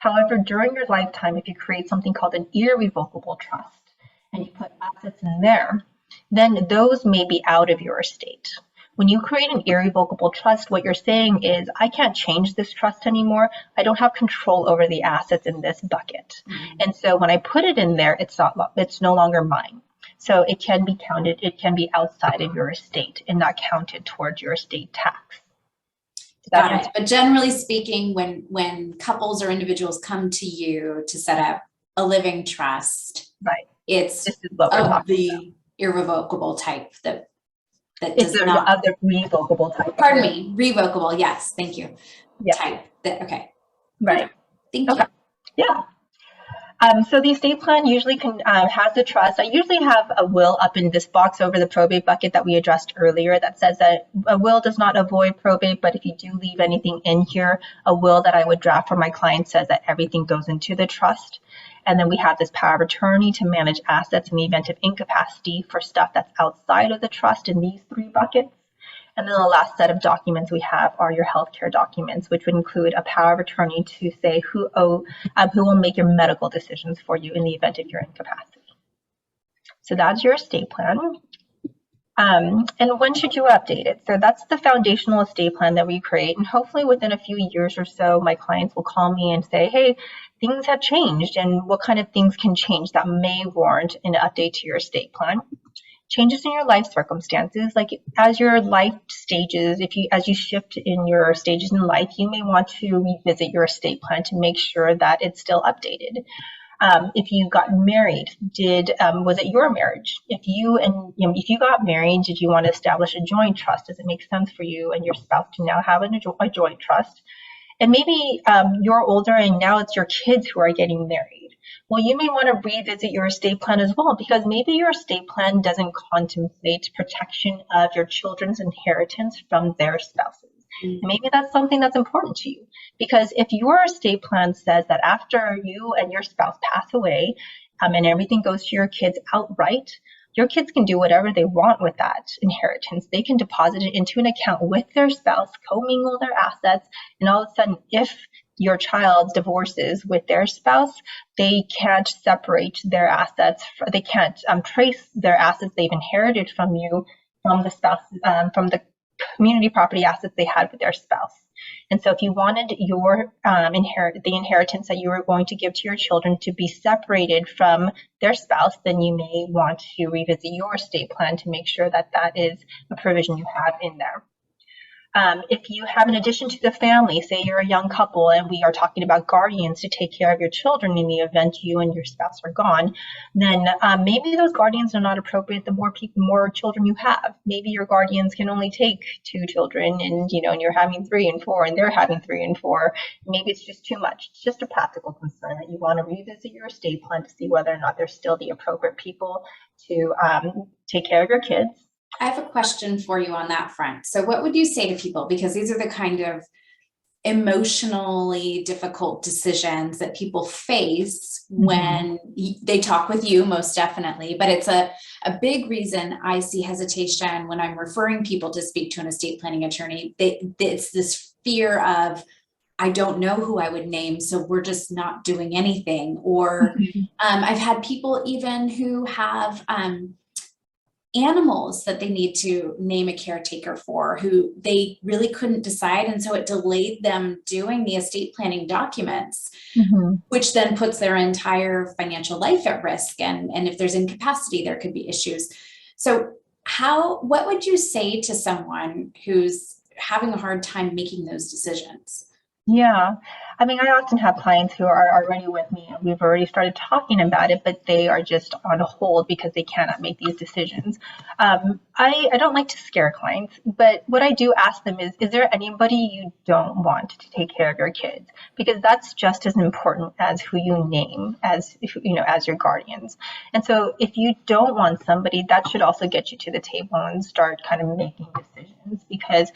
[SPEAKER 2] However, during your lifetime, if you create something called an irrevocable trust and you put assets in there, then those may be out of your estate. When you create an irrevocable trust, what you're saying is, I can't change this trust anymore. I don't have control over the assets in this bucket. And so when I put it in there, it's no longer mine. So it can be counted, it can be outside of your estate and not counted towards your estate tax.
[SPEAKER 1] Got it. But generally speaking, when couples or individuals come to you to set up a living trust,
[SPEAKER 2] right,
[SPEAKER 1] it's of the irrevocable type that
[SPEAKER 2] it's
[SPEAKER 1] does not
[SPEAKER 2] of the revocable type.
[SPEAKER 1] Pardon me, revocable. Yes, thank you.
[SPEAKER 2] Yeah.
[SPEAKER 1] Type. Okay.
[SPEAKER 2] Right.
[SPEAKER 1] Thank you.
[SPEAKER 2] Yeah. So the estate plan usually has the trust. I usually have a will up in this box over the probate bucket that we addressed earlier that says that a will does not avoid probate, but if you do leave anything in here, a will that I would draft for my client says that everything goes into the trust. And then we have this power of attorney to manage assets in the event of incapacity for stuff that's outside of the trust in these three buckets. And then the last set of documents we have are your healthcare documents, which would include a power of attorney to say who will make your medical decisions for you in the event of your incapacity. So that's your estate plan. And when should you update it? So that's the foundational estate plan that we create. And hopefully within a few years or so, my clients will call me and say, hey, things have changed, and what kind of things can change that may warrant an update to your estate plan. Changes in your life circumstances, like as your life stages, as you shift in your stages in life, you may want to revisit your estate plan to make sure that it's still updated. If you got married, was it your marriage? If you got married, did you want to establish a joint trust? Does it make sense for you and your spouse to now have a joint trust? And maybe you're older and now it's your kids who are getting married. Well, you may want to revisit your estate plan as well, because maybe your estate plan doesn't contemplate protection of your children's inheritance from their spouses. And maybe that's something that's important to you, because if your estate plan says that after you and your spouse pass away and everything goes to your kids outright, your kids can do whatever they want with that inheritance. They can deposit it into an account with their spouse, commingle their assets, and all of a sudden, if your child divorces with their spouse, they can't separate their assets. They can't trace their assets they've inherited from you, from the spouse, from the community property assets they had with their spouse. And so if you wanted your the inheritance that you were going to give to your children to be separated from their spouse, then you may want to revisit your estate plan to make sure that that is a provision you have in there. If you have an addition to the family, say you're a young couple and we are talking about guardians to take care of your children in the event you and your spouse are gone, then maybe those guardians are not appropriate the more children you have. Maybe your guardians can only take 2 children and you're having 3 and 4 and they're having 3 and 4. Maybe it's just too much. It's just a practical concern that you want to revisit your estate plan to see whether or not they're still the appropriate people to take care of your kids.
[SPEAKER 1] I have a question for you on that front. So what would you say to people? Because these are the kind of emotionally difficult decisions that people face when they talk with you, most definitely. But it's a big reason I see hesitation when I'm referring people to speak to an estate planning attorney. It's this fear of, I don't know who I would name, so we're just not doing anything. Or I've had people even who have animals that they need to name a caretaker for, who they really couldn't decide. And so it delayed them doing the estate planning documents, which then puts their entire financial life at risk. And if there's incapacity, there could be issues. So what would you say to someone who's having a hard time making those decisions?
[SPEAKER 2] Yeah. I mean, I often have clients who are already with me and we've already started talking about it, but they are just on hold because they cannot make these decisions. I don't like to scare clients, but what I do ask them is there anybody you don't want to take care of your kids? Because that's just as important as who you name as your guardians. And so if you don't want somebody, that should also get you to the table and start kind of making decisions because,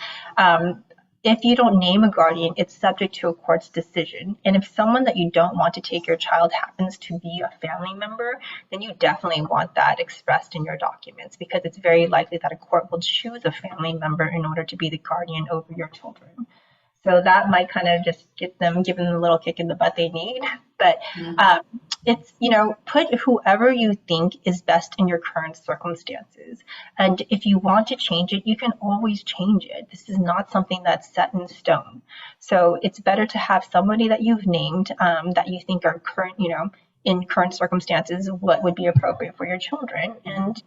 [SPEAKER 2] if you don't name a guardian, it's subject to a court's decision. And if someone that you don't want to take your child happens to be a family member, then you definitely want that expressed in your documents because it's very likely that a court will choose a family member in order to be the guardian over your children. So that might kind of just give them a little kick in the butt they need. But it's, put whoever you think is best in your current circumstances. And if you want to change it, you can always change it. This is not something that's set in stone. So it's better to have somebody that you've named that you think are current, in current circumstances, what would be appropriate for your children. And,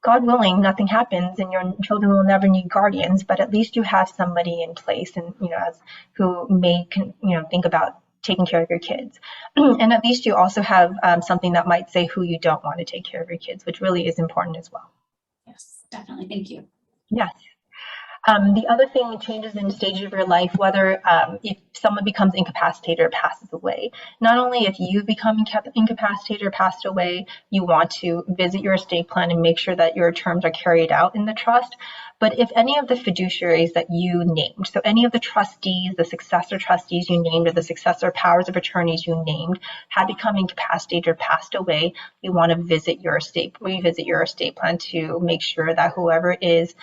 [SPEAKER 2] God willing, nothing happens and your children will never need guardians, but at least you have somebody in place and, who may, think about taking care of your kids. And at least you also have something that might say who you don't want to take care of your kids, which really is important as well.
[SPEAKER 1] Yes, definitely. Thank you.
[SPEAKER 2] Yes. The other thing, changes in stage of your life, whether if someone becomes incapacitated or passes away. Not only if you become incapacitated or passed away, you want to visit your estate plan and make sure that your terms are carried out in the trust. But if any of the fiduciaries that you named, so any of the trustees, the successor trustees you named, or the successor powers of attorneys you named, had become incapacitated or passed away, you want to revisit your estate plan to make sure that whoever is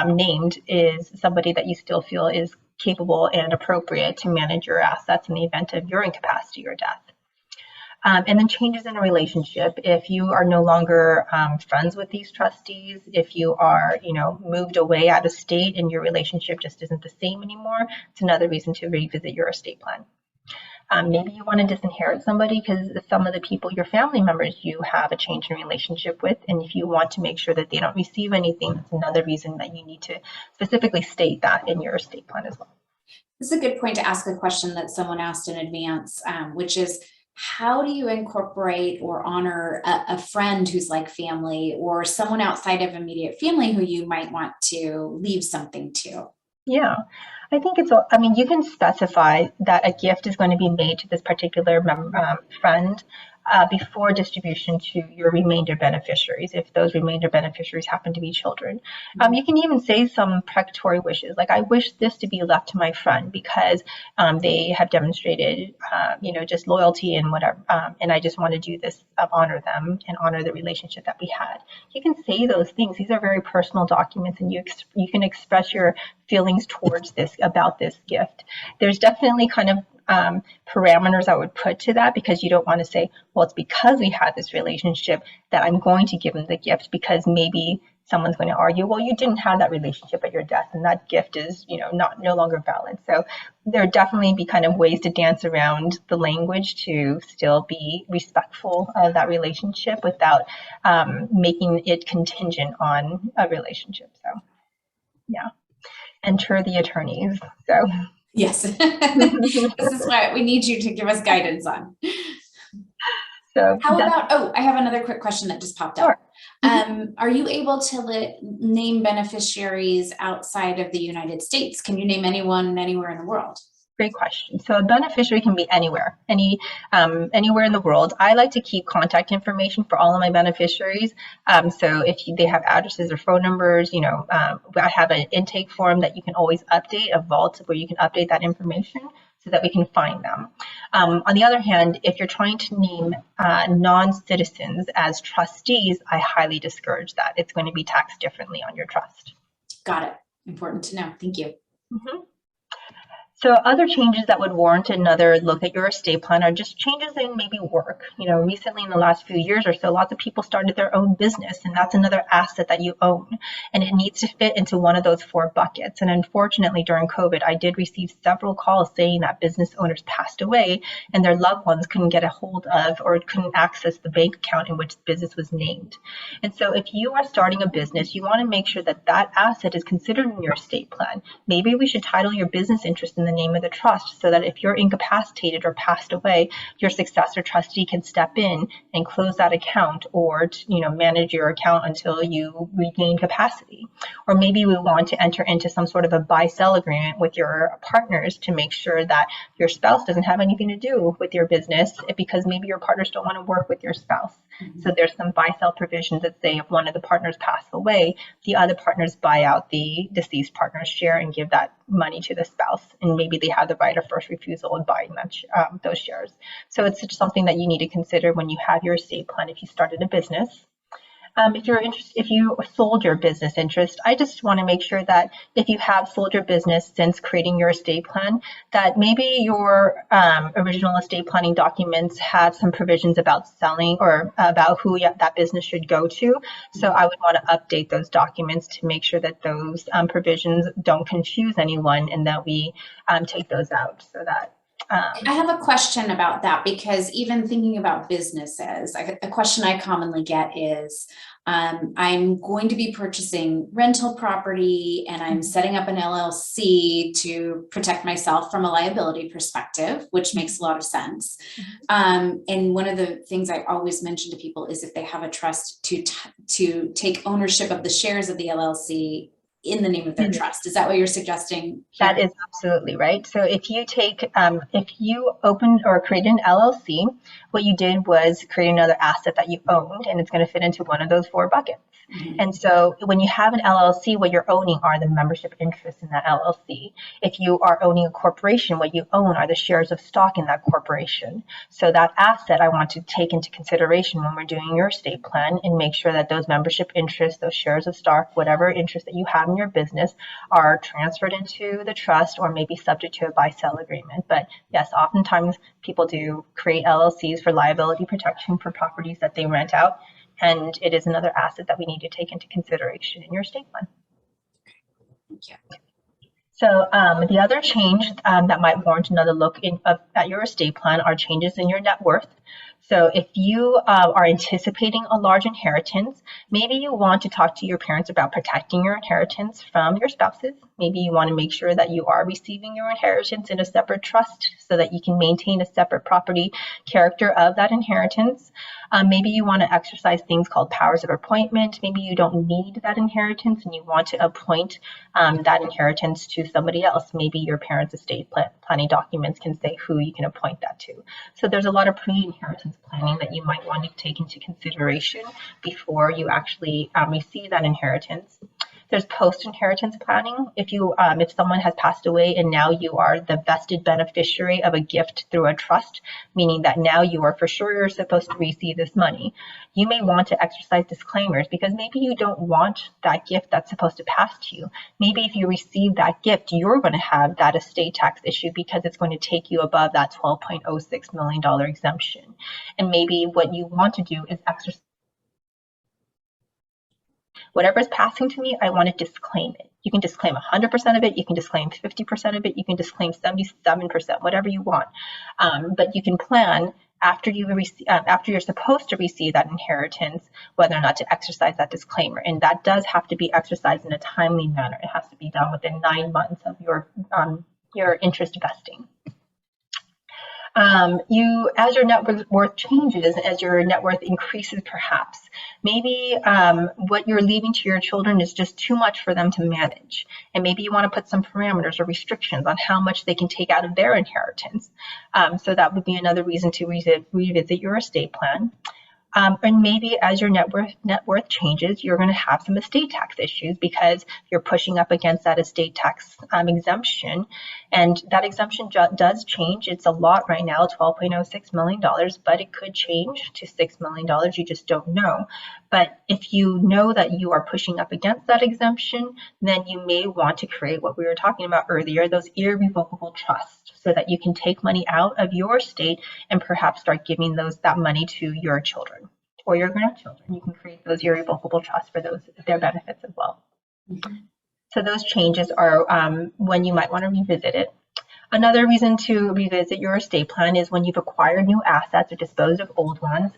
[SPEAKER 2] named is somebody that you still feel is capable and appropriate to manage your assets in the event of your incapacity or death. And then changes in a relationship. If you are no longer friends with these trustees, if you are, moved away out of state and your relationship just isn't the same anymore, it's another reason to revisit your estate plan. Maybe you want to disinherit somebody because some of the people, your family members, you have a change in relationship with, and if you want to make sure that they don't receive anything, that's another reason that you need to specifically state that in your estate plan as well.
[SPEAKER 1] This is a good point to ask a question that someone asked in advance, which is, how do you incorporate or honor a friend who's like family or someone outside of immediate family who you might want to leave something to?
[SPEAKER 2] Yeah, I think you can specify that a gift is going to be made to this particular friend before distribution to your remainder beneficiaries, if those remainder beneficiaries happen to be children. You can even say some precatory wishes, like I wish this to be left to my friend because they have demonstrated, just loyalty and whatever, and I just want to do this, honor them and honor the relationship that we had. You can say those things. These are very personal documents, and you can express your feelings towards about this gift. There's definitely kind of parameters I would put to that because you don't want to say, well, it's because we had this relationship that I'm going to give them the gift, because maybe someone's going to argue, well, you didn't have that relationship at your death and that gift is, no longer valid. So there definitely be kind of ways to dance around the language to still be respectful of that relationship without making it contingent on a relationship. So yeah, enter the attorneys. So
[SPEAKER 1] yes, this is what we need you to give us guidance on.
[SPEAKER 2] So
[SPEAKER 1] how about, I have another quick question that just popped up. Are you able to name beneficiaries outside of the United States? Can you name anyone anywhere in the world?
[SPEAKER 2] Great question. So a beneficiary can be anywhere, anywhere in the world. I like to keep contact information for all of my beneficiaries. So if they have addresses or phone numbers, I have an intake form that you can always update, a vault where you can update that information so that we can find them. On the other hand, if you're trying to name non-citizens as trustees, I highly discourage that. It's going to be taxed differently on your trust.
[SPEAKER 1] Got it. Important to know. Thank you.
[SPEAKER 2] So other changes that would warrant another look at your estate plan are just changes in maybe work. Recently in the last few years or so, lots of people started their own business, and that's another asset that you own. And it needs to fit into one of those four buckets. And unfortunately, during COVID, I did receive several calls saying that business owners passed away and their loved ones couldn't get a hold of or couldn't access the bank account in which the business was named. And so if you are starting a business, you want to make sure that that asset is considered in your estate plan. Maybe we should title your business interest in the name of the trust so that if you're incapacitated or passed away, your successor trustee can step in and close that account, or manage your account until you regain capacity. Or maybe we want to enter into some sort of a buy-sell agreement with your partners to make sure that your spouse doesn't have anything to do with your business, because maybe your partners don't want to work with your spouse. So there's some buy-sell provisions that say if one of the partners passes away, the other partners buy out the deceased partner's share and give that money to the spouse, and maybe they have the right of first refusal in buying those shares. So it's just something that you need to consider when you have your estate plan if you started a business. If you sold your business interest, I just want to make sure that if you have sold your business since creating your estate plan, that maybe your original estate planning documents have some provisions about selling or about who that business should go to. So I would want to update those documents to make sure that those provisions don't confuse anyone, and that we take those out so that
[SPEAKER 1] I have a question about that, because even thinking about businesses, a question I commonly get is, I'm going to be purchasing rental property and I'm setting up an LLC to protect myself from a liability perspective, which makes a lot of sense. And one of the things I always mention to people is if they have a trust to take ownership of the shares of the LLC in the name of their trust. Is that what you're suggesting here?
[SPEAKER 2] That is absolutely right. So if you opened or created an LLC, what you did was create another asset that you owned, and it's going to fit into one of those four buckets. And so when you have an LLC, what you're owning are the membership interests in that LLC. If you are owning a corporation, what you own are the shares of stock in that corporation. So that asset I want to take into consideration when we're doing your estate plan, and make sure that those membership interests, those shares of stock, whatever interest that you have in your business, are transferred into the trust, or maybe subject to a buy-sell agreement. But yes, oftentimes people do create LLCs for liability protection for properties that they rent out. And it is another asset that we need to take into consideration in your estate plan.
[SPEAKER 1] Thank you.
[SPEAKER 2] So the other change that might warrant another look at your estate plan are changes in your net worth. So if you are anticipating a large inheritance, maybe you want to talk to your parents about protecting your inheritance from your spouses. Maybe you want to make sure that you are receiving your inheritance in a separate trust so that you can maintain a separate property character of that inheritance. Maybe you want to exercise things called powers of appointment. Maybe you don't need that inheritance and you want to appoint that inheritance to somebody else. Maybe your parents' estate planning documents can say who you can appoint that to. So there's a lot of pre-inheritance planning that you might want to take into consideration before you actually receive that inheritance. There's post-inheritance planning. If someone has passed away and now you are the vested beneficiary of a gift through a trust, meaning that now you are for sure you're supposed to receive this money, you may want to exercise disclaimers, because maybe you don't want that gift that's supposed to pass to you. Maybe if you receive that gift, you're going to have that estate tax issue because it's going to take you above that $12.06 million exemption. And maybe what you want to do is exercise whatever is passing to me, I want to disclaim it. You can disclaim 100% of it. You can disclaim 50% of it. You can disclaim 77%, whatever you want. But you can plan after you're supposed to receive that inheritance, whether or not to exercise that disclaimer. And that does have to be exercised in a timely manner. It has to be done within 9 months of your interest vesting. As your net worth changes, as your net worth increases, perhaps, maybe what you're leaving to your children is just too much for them to manage. And maybe you want to put some parameters or restrictions on how much they can take out of their inheritance. So that would be another reason to revisit your estate plan. And maybe as your net worth changes, you're going to have some estate tax issues because you're pushing up against that estate tax exemption. And that exemption does change. It's a lot right now, $12.06 million, but it could change to $6 million. You just don't know. But if you know that you are pushing up against that exemption, then you may want to create what we were talking about earlier, those irrevocable trusts, so that you can take money out of your estate and perhaps start giving that money to your children or your grandchildren. You can create those irrevocable trusts for their benefits as well. Mm-hmm. So those changes are when you might want to revisit it. Another reason to revisit your estate plan is when you've acquired new assets or disposed of old ones.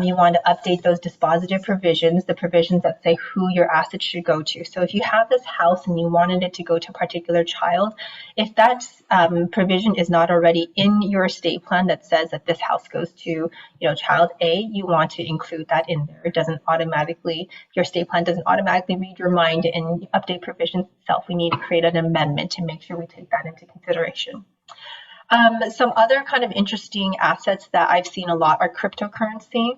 [SPEAKER 2] You want to update those dispositive provisions, the provisions that say who your assets should go to. So if you have this house and you wanted it to go to a particular child, if that provision is not already in your estate plan that says that this house goes to, child A, you want to include that in there. It doesn't automatically, your estate plan doesn't automatically read your mind and update provisions itself. We need to create an amendment to make sure we take that into consideration. Some other kind of interesting assets that I've seen a lot are cryptocurrency.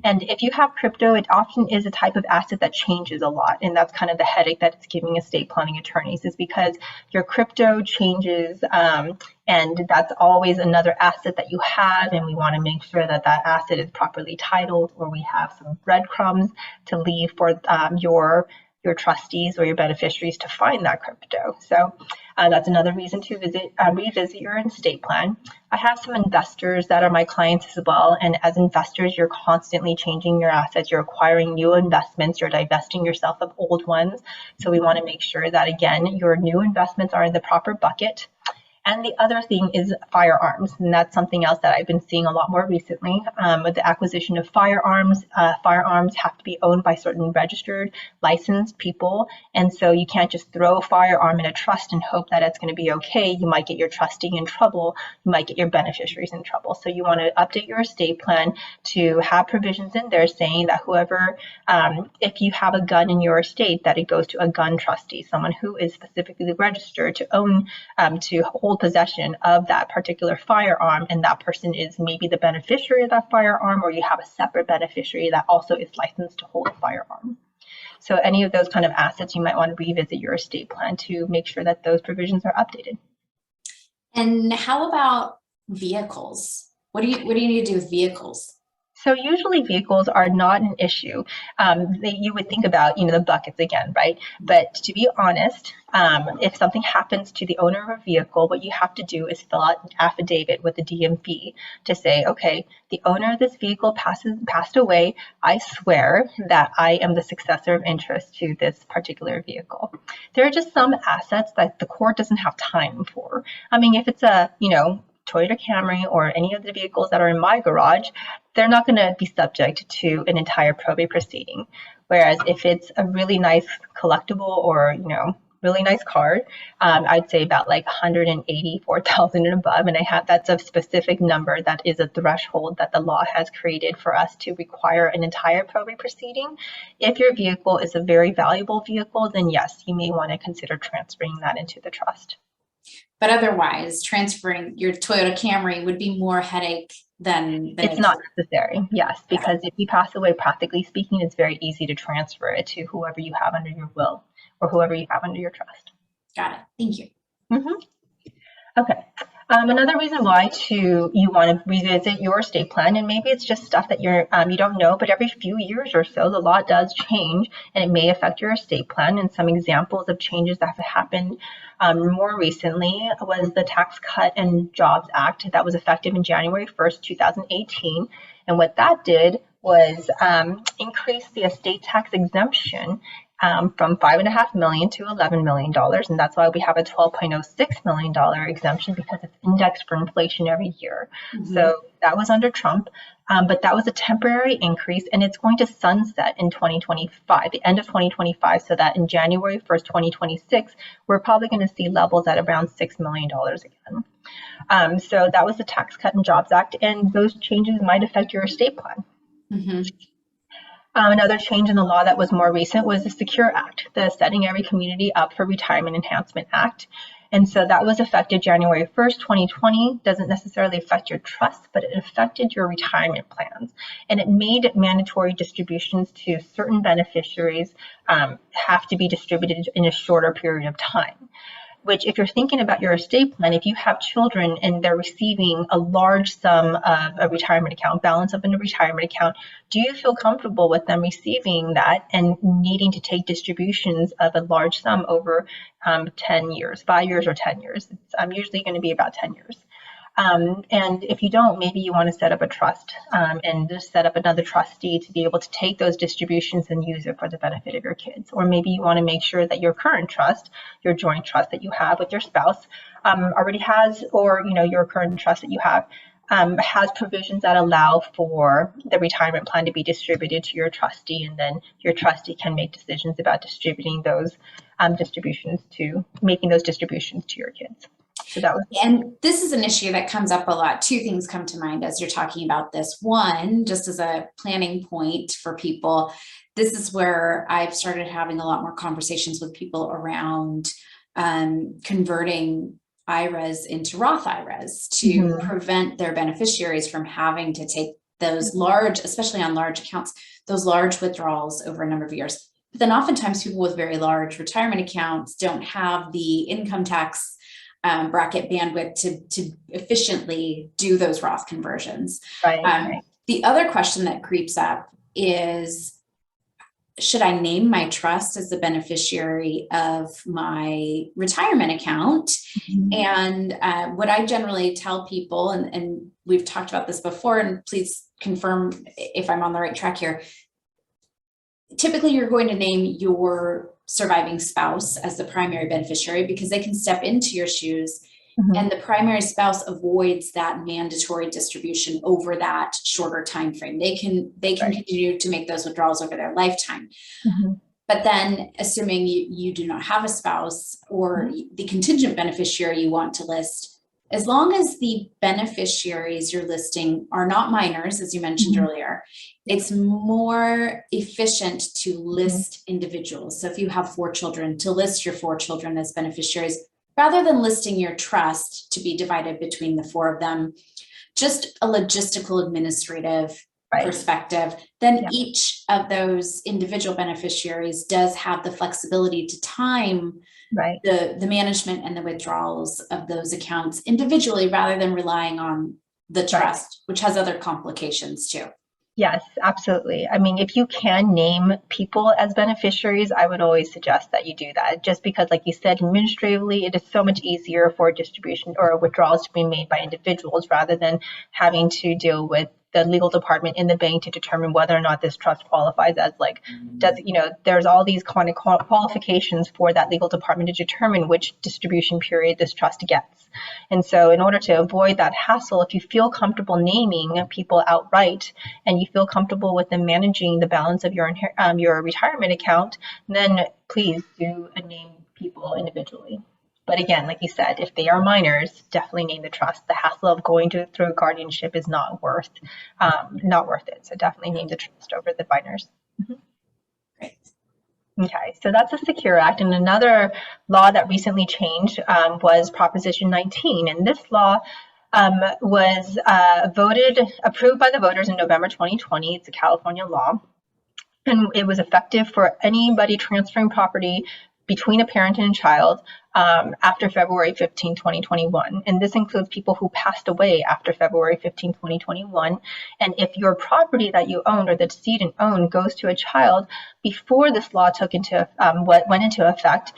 [SPEAKER 2] And if you have crypto, it often is a type of asset that changes a lot. And that's kind of the headache that it's giving estate planning attorneys, is because your crypto changes, and that's always another asset that you have. And we want to make sure that that asset is properly titled, or we have some breadcrumbs to leave for your trustees or your beneficiaries to find that crypto. So that's another reason to revisit your estate plan. I have some investors that are my clients as well. And as investors, you're constantly changing your assets. You're acquiring new investments. You're divesting yourself of old ones. So we want to make sure that, again, your new investments are in the proper bucket. And the other thing is firearms. And that's something else that I've been seeing a lot more recently. With the acquisition of firearms, firearms have to be owned by certain registered, licensed people. And so you can't just throw a firearm in a trust and hope that it's going to be okay. You might get your trustee in trouble. You might get your beneficiaries in trouble. So you want to update your estate plan to have provisions in there saying that whoever, if you have a gun in your estate, that it goes to a gun trustee, someone who is specifically registered to own, to hold possession of that particular firearm, and that person is maybe the beneficiary of that firearm, or you have a separate beneficiary that also is licensed to hold a firearm. So any of those kind of assets, you might want to revisit your estate plan to make sure that those provisions are updated.
[SPEAKER 1] And how about vehicles? What do you need to do with vehicles?
[SPEAKER 2] So usually vehicles are not an issue. You would think about, the buckets again, right? But to be honest, if something happens to the owner of a vehicle, what you have to do is fill out an affidavit with the DMV to say, okay, the owner of this vehicle passed away. I swear that I am the successor of interest to this particular vehicle. There are just some assets that the court doesn't have time for. I mean, if it's a, Toyota Camry or any of the vehicles that are in my garage, they're not going to be subject to an entire probate proceeding. Whereas if it's a really nice collectible or, really nice car, I'd say about like 184,000 and above. And that's a specific number that is a threshold that the law has created for us to require an entire probate proceeding. If your vehicle is a very valuable vehicle, then yes, you may want to consider transferring that into the trust.
[SPEAKER 1] But otherwise, transferring your Toyota Camry would be more headache than
[SPEAKER 2] it's not necessary. Yes, because if you pass away, practically speaking, it's very easy to transfer it to whoever you have under your will or whoever you have under your trust.
[SPEAKER 1] Got it. Thank you.
[SPEAKER 2] Mm-hmm. Okay. Another reason why you want to revisit your estate plan, and maybe it's just stuff that you don't know, but every few years or so, the law does change and it may affect your estate plan. And some examples of changes that have happened more recently was the Tax Cut and Jobs Act that was effective in January 1st, 2018. And what that did was increase the estate tax exemption from $5.5 million to $11 million. And that's why we have a $12.06 million exemption, because it's indexed for inflation every year. Mm-hmm. So that was under Trump, but that was a temporary increase, and it's going to sunset in 2025, the end of 2025, so that in January 1st, 2026, we're probably going to see levels at around $6 million again. So that was the Tax Cut and Jobs Act, and those changes might affect your estate plan. Mm-hmm. Another change in the law that was more recent was the Secure Act, the Setting Every Community Up for Retirement Enhancement Act. And so that was effective January 1st, 2020. Doesn't necessarily affect your trust, but it affected your retirement plans. And it made mandatory distributions to certain beneficiaries have to be distributed in a shorter period of time. Which, if you're thinking about your estate plan, if you have children and they're receiving a large sum of a retirement account, balance up in a retirement account, do you feel comfortable with them receiving that and needing to take distributions of a large sum over 10 years, 5 years or 10 years? It's usually going to be about 10 years. And if you don't, maybe you want to set up a trust and just set up another trustee to be able to take those distributions and use it for the benefit of your kids. Or maybe you want to make sure that your current trust, your joint trust that you have with your spouse, already has, or your current trust that you have has provisions that allow for the retirement plan to be distributed to your trustee, and then your trustee can make decisions about distributing those making those distributions to your kids. So that was.
[SPEAKER 1] And this is an issue that comes up a lot. Two things come to mind as you're talking about this. One, just as a planning point for people, this is where I've started having a lot more conversations with people around converting IRAs into Roth IRAs to prevent their beneficiaries from having to take those large, especially on large accounts, those large withdrawals over a number of years. But then oftentimes people with very large retirement accounts don't have the income tax bracket bandwidth to efficiently do those Roth conversions.
[SPEAKER 2] Right.
[SPEAKER 1] The other question that creeps up is, should I name my trust as the beneficiary of my retirement account? And what I generally tell people, and we've talked about this before, and please confirm if I'm on the right track here. Typically, you're going to name your surviving spouse as the primary beneficiary because they can step into your shoes, and the primary spouse avoids that mandatory distribution over that shorter time frame. They can continue to make those withdrawals over their lifetime. But then, assuming you do not have a spouse or the contingent beneficiary you want to list, as long as the beneficiaries you're listing are not minors, as you mentioned earlier, it's more efficient to list individuals. So if you have 4 children, to list your 4 children as beneficiaries, rather than listing your trust to be divided between the 4 of them. Just a logistical administrative perspective, then each of those individual beneficiaries does have the flexibility to time the management and the withdrawals of those accounts individually rather than relying on the trust, which has other complications too.
[SPEAKER 2] Yes, absolutely. I mean, if you can name people as beneficiaries, I would always suggest that you do that, just because, like you said, administratively, it is so much easier for distribution or withdrawals to be made by individuals rather than having to deal with the legal department in the bank to determine whether or not this trust qualifies as there's all these kind of qualifications for that legal department to determine which distribution period this trust gets. And so in order to avoid that hassle, if you feel comfortable naming people outright and you feel comfortable with them managing the balance of your retirement account, then please do name people individually. But again, like you said, if they are minors, definitely name the trust. The hassle of going through guardianship is not worth it. So definitely name the trust over the minors.
[SPEAKER 1] Great.
[SPEAKER 2] Okay, so that's the Secure Act. And another law that recently changed was Proposition 19. And this law was approved by the voters in November 2020. It's a California law. And it was effective for anybody transferring property between a parent and a child after February 15, 2021. And this includes people who passed away after February 15, 2021. And if your property that you owned or the decedent owned goes to a child before this law went into effect,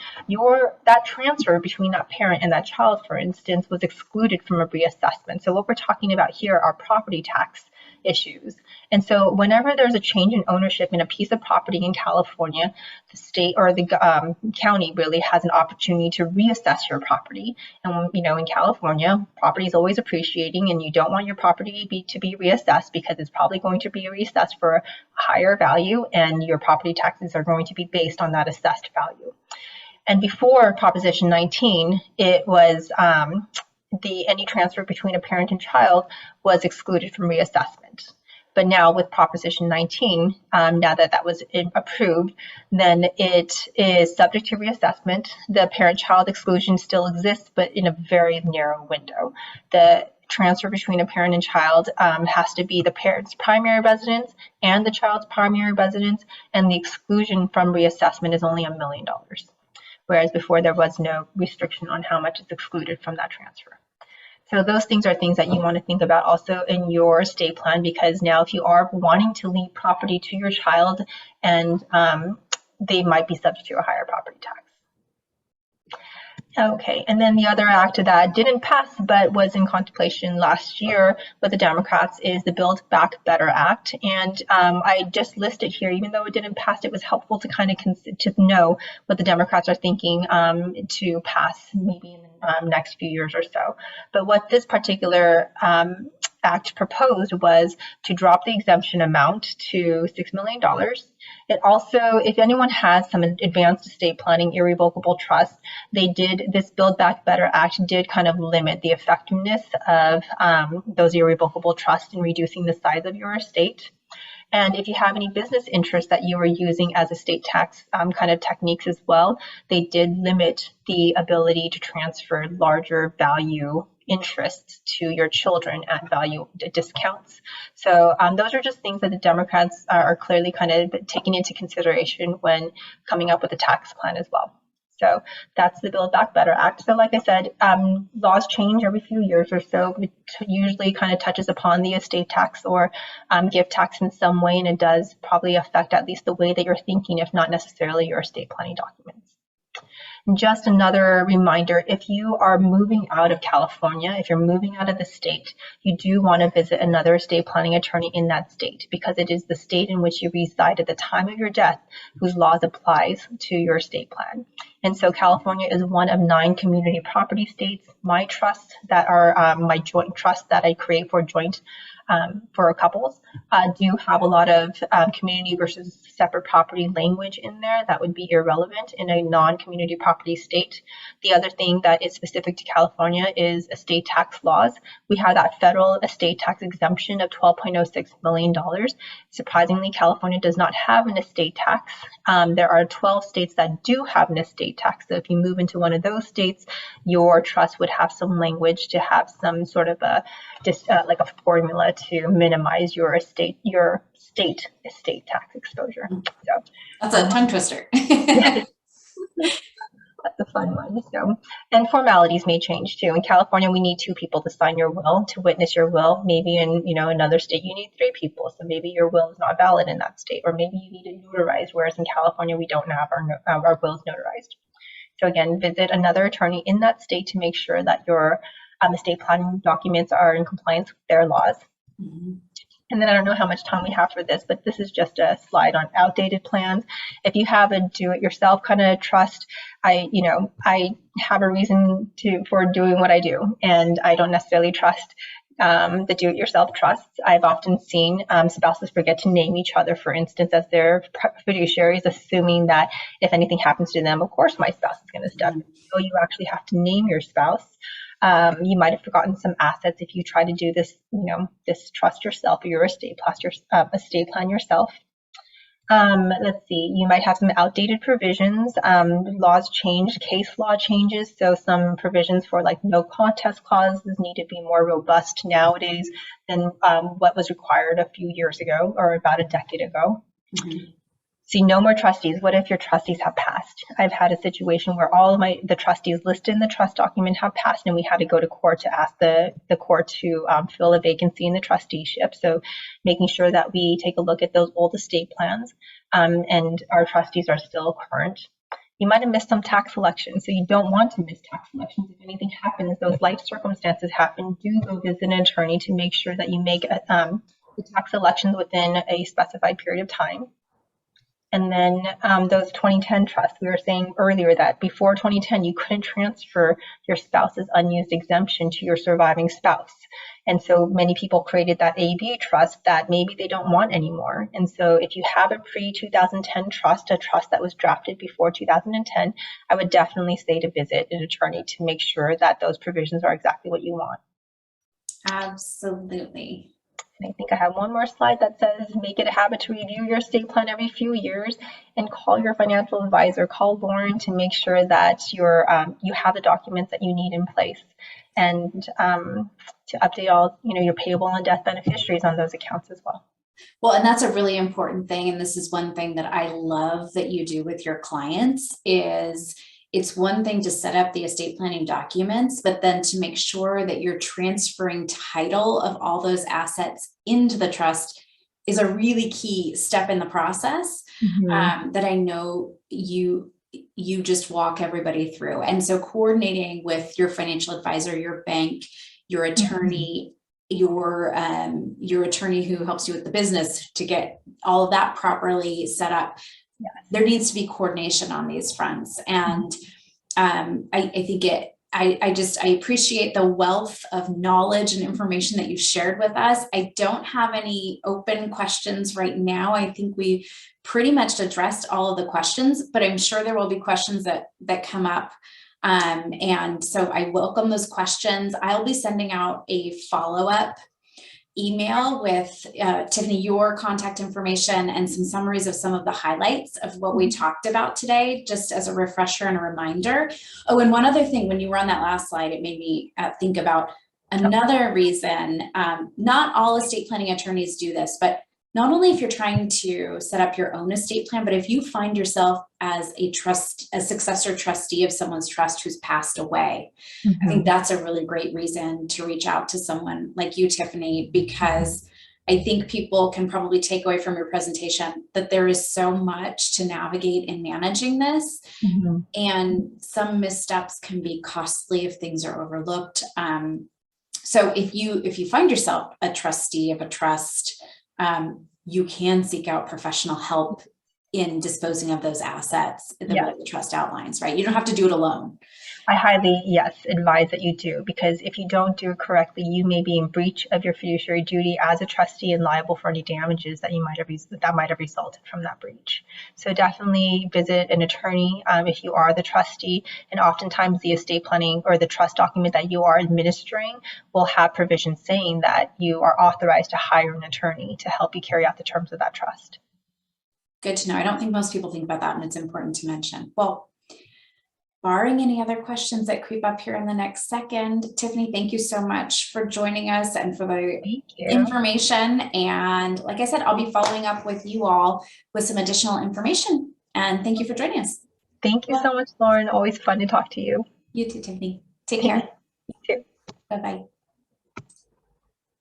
[SPEAKER 2] that transfer between that parent and that child, for instance, was excluded from a reassessment. So what we're talking about here are property tax issues. And so whenever there's a change in ownership in a piece of property in California, the state or the county really has an opportunity to reassess your property. And in California, property is always appreciating, and you don't want your property to be reassessed because it's probably going to be reassessed for a higher value, and your property taxes are going to be based on that assessed value. And before Proposition 19, it was any transfer between a parent and child was excluded from reassessment. But now with Proposition 19, now that that was approved, then it is subject to reassessment. The parent-child exclusion still exists, but in a very narrow window. The transfer between a parent and child has to be the parent's primary residence and the child's primary residence, and the exclusion from reassessment is only $1 million, whereas before there was no restriction on how much is excluded from that transfer. So those things are things that you want to think about also in your estate plan, because now if you are wanting to leave property to your child, and they might be subject to a higher property tax. Okay, and then the other act that didn't pass but was in contemplation last year with the Democrats is the Build Back Better Act. And I just listed here, even though it didn't pass, it was helpful to kind of to know what the Democrats are thinking to pass maybe in the next few years or so. But what this particular act proposed was to drop the exemption amount to $6 million. It also, if anyone has some advanced estate planning irrevocable trust, this Build Back Better Act did kind of limit the effectiveness of those irrevocable trusts in reducing the size of your estate. And if you have any business interests that you are using as estate tax kind of techniques as well, they did limit the ability to transfer larger value interests to your children at value discounts. So those are just things that the Democrats are clearly kind of taking into consideration when coming up with a tax plan as well. So that's the Build Back Better Act. So like I said, laws change every few years or so. It usually kind of touches upon the estate tax or gift tax in some way, and it does probably affect at least the way that you're thinking, if not necessarily your estate planning documents. Just another reminder, if you are moving out of California, if you're moving out of the state, you do want to visit another estate planning attorney in that state, because it is the state in which you reside at the time of your death whose laws applies to your estate plan. And so California is one of 9 community property states. My trusts that are my joint trusts that I create for joint for couples do have a lot of community versus separate property language in there that would be irrelevant in a non-community property state. The other thing that is specific to California is estate tax laws. We have that federal estate tax exemption of $12.06 million. Surprisingly, California does not have an estate tax. There are 12 states that do have an estate tax. So if you move into one of those states, your trust would have some language to have some sort of like a formula to minimize your state estate tax exposure. So
[SPEAKER 1] that's a tongue twister.
[SPEAKER 2] That's a fun one. So, and formalities may change too. In California, we need 2 people to sign your will, to witness your will. Maybe in another state, you need 3 people. So maybe your will is not valid in that state, or maybe you need it notarized. Whereas in California, we don't have our wills notarized. So again, visit another attorney in that state to make sure that your estate planning documents are in compliance with their laws. Mm-hmm. And then I don't know how much time we have for this, but this is just a slide on outdated plans. If you have a do-it-yourself kind of trust, I have a reason for doing what I do, and I don't necessarily trust the do-it-yourself trusts. I've often seen spouses forget to name each other, for instance, as their fiduciaries, assuming that if anything happens to them, of course my spouse is going to step in. So you actually have to name your spouse. You might have forgotten some assets if you try to do this, this trust yourself or your estate plan yourself. Let's see, you might have some outdated provisions. Laws change, case law changes. So some provisions for like no contest clauses need to be more robust nowadays than what was required a few years ago or about a decade ago. Mm-hmm. See, no more trustees. What if your trustees have passed? I've had a situation where all of the trustees listed in the trust document have passed, and we had to go to court to ask the court to fill a vacancy in the trusteeship. So making sure that we take a look at those old estate plans and our trustees are still current. You might have missed some tax elections, so you don't want to miss tax elections. If anything happens, those life circumstances happen, do go visit an attorney to make sure that you make the tax elections within a specified period of time. And then those 2010 trusts, we were saying earlier that before 2010, you couldn't transfer your spouse's unused exemption to your surviving spouse. And so many people created that AB trust that maybe they don't want anymore. And so if you have a pre-2010 trust, a trust that was drafted before 2010, I would definitely say to visit an attorney to make sure that those provisions are exactly what you want.
[SPEAKER 1] Absolutely.
[SPEAKER 2] And I think I have one more slide that says, make it a habit to review your estate plan every few years and call your financial advisor, call Lauren to make sure that you have the documents that you need in place, and to update all, your payable and death beneficiaries on those accounts as well.
[SPEAKER 1] Well, and that's a really important thing. And this is one thing that I love that you do with your clients is it's one thing to set up the estate planning documents, but then to make sure that you're transferring title of all those assets into the trust is a really key step in the process that I know you just walk everybody through. And so coordinating with your financial advisor, your bank, your attorney, your attorney who helps you with the business to get all of that properly set up.
[SPEAKER 2] Yes.
[SPEAKER 1] There needs to be coordination on these fronts. And I think I appreciate the wealth of knowledge and information that you've shared with us. I don't have any open questions right now. I think we pretty much addressed all of the questions, but I'm sure there will be questions that come up. And so I welcome those questions. I'll be sending out a follow-up email with Tiffany, your contact information and some summaries of some of the highlights of what we talked about today, just as a refresher and a reminder. Oh, and one other thing, when you were on that last slide, it made me think about another reason. Not all estate planning attorneys do this, but not only if you're trying to set up your own estate plan, but if you find yourself as a successor trustee of someone's trust who's passed away, I think that's a really great reason to reach out to someone like you, Tiffany, because I think people can probably take away from your presentation that there is so much to navigate in managing this, and some missteps can be costly if things are overlooked. So if you find yourself a trustee of a trust, you can seek out professional help in disposing of those assets that the trust outlines, right? You don't have to do it alone.
[SPEAKER 2] I highly, advise that you do, because if you don't do it correctly, you may be in breach of your fiduciary duty as a trustee and liable for any damages that might have resulted from that breach. So definitely visit an attorney if you are the trustee, and oftentimes the estate planning or the trust document that you are administering will have provisions saying that you are authorized to hire an attorney to help you carry out the terms of that trust.
[SPEAKER 1] Good to know. I don't think most people think about that, and it's important to mention. Well, barring any other questions that creep up here in the next second, Tiffany, thank you so much for joining us and for the information. And like I said, I'll be following up with you all with some additional information. And thank you for joining us.
[SPEAKER 2] Thank you so much, Lauren. Always fun to talk to you.
[SPEAKER 1] You too, Tiffany. Take care.
[SPEAKER 2] You too.
[SPEAKER 1] Bye-bye.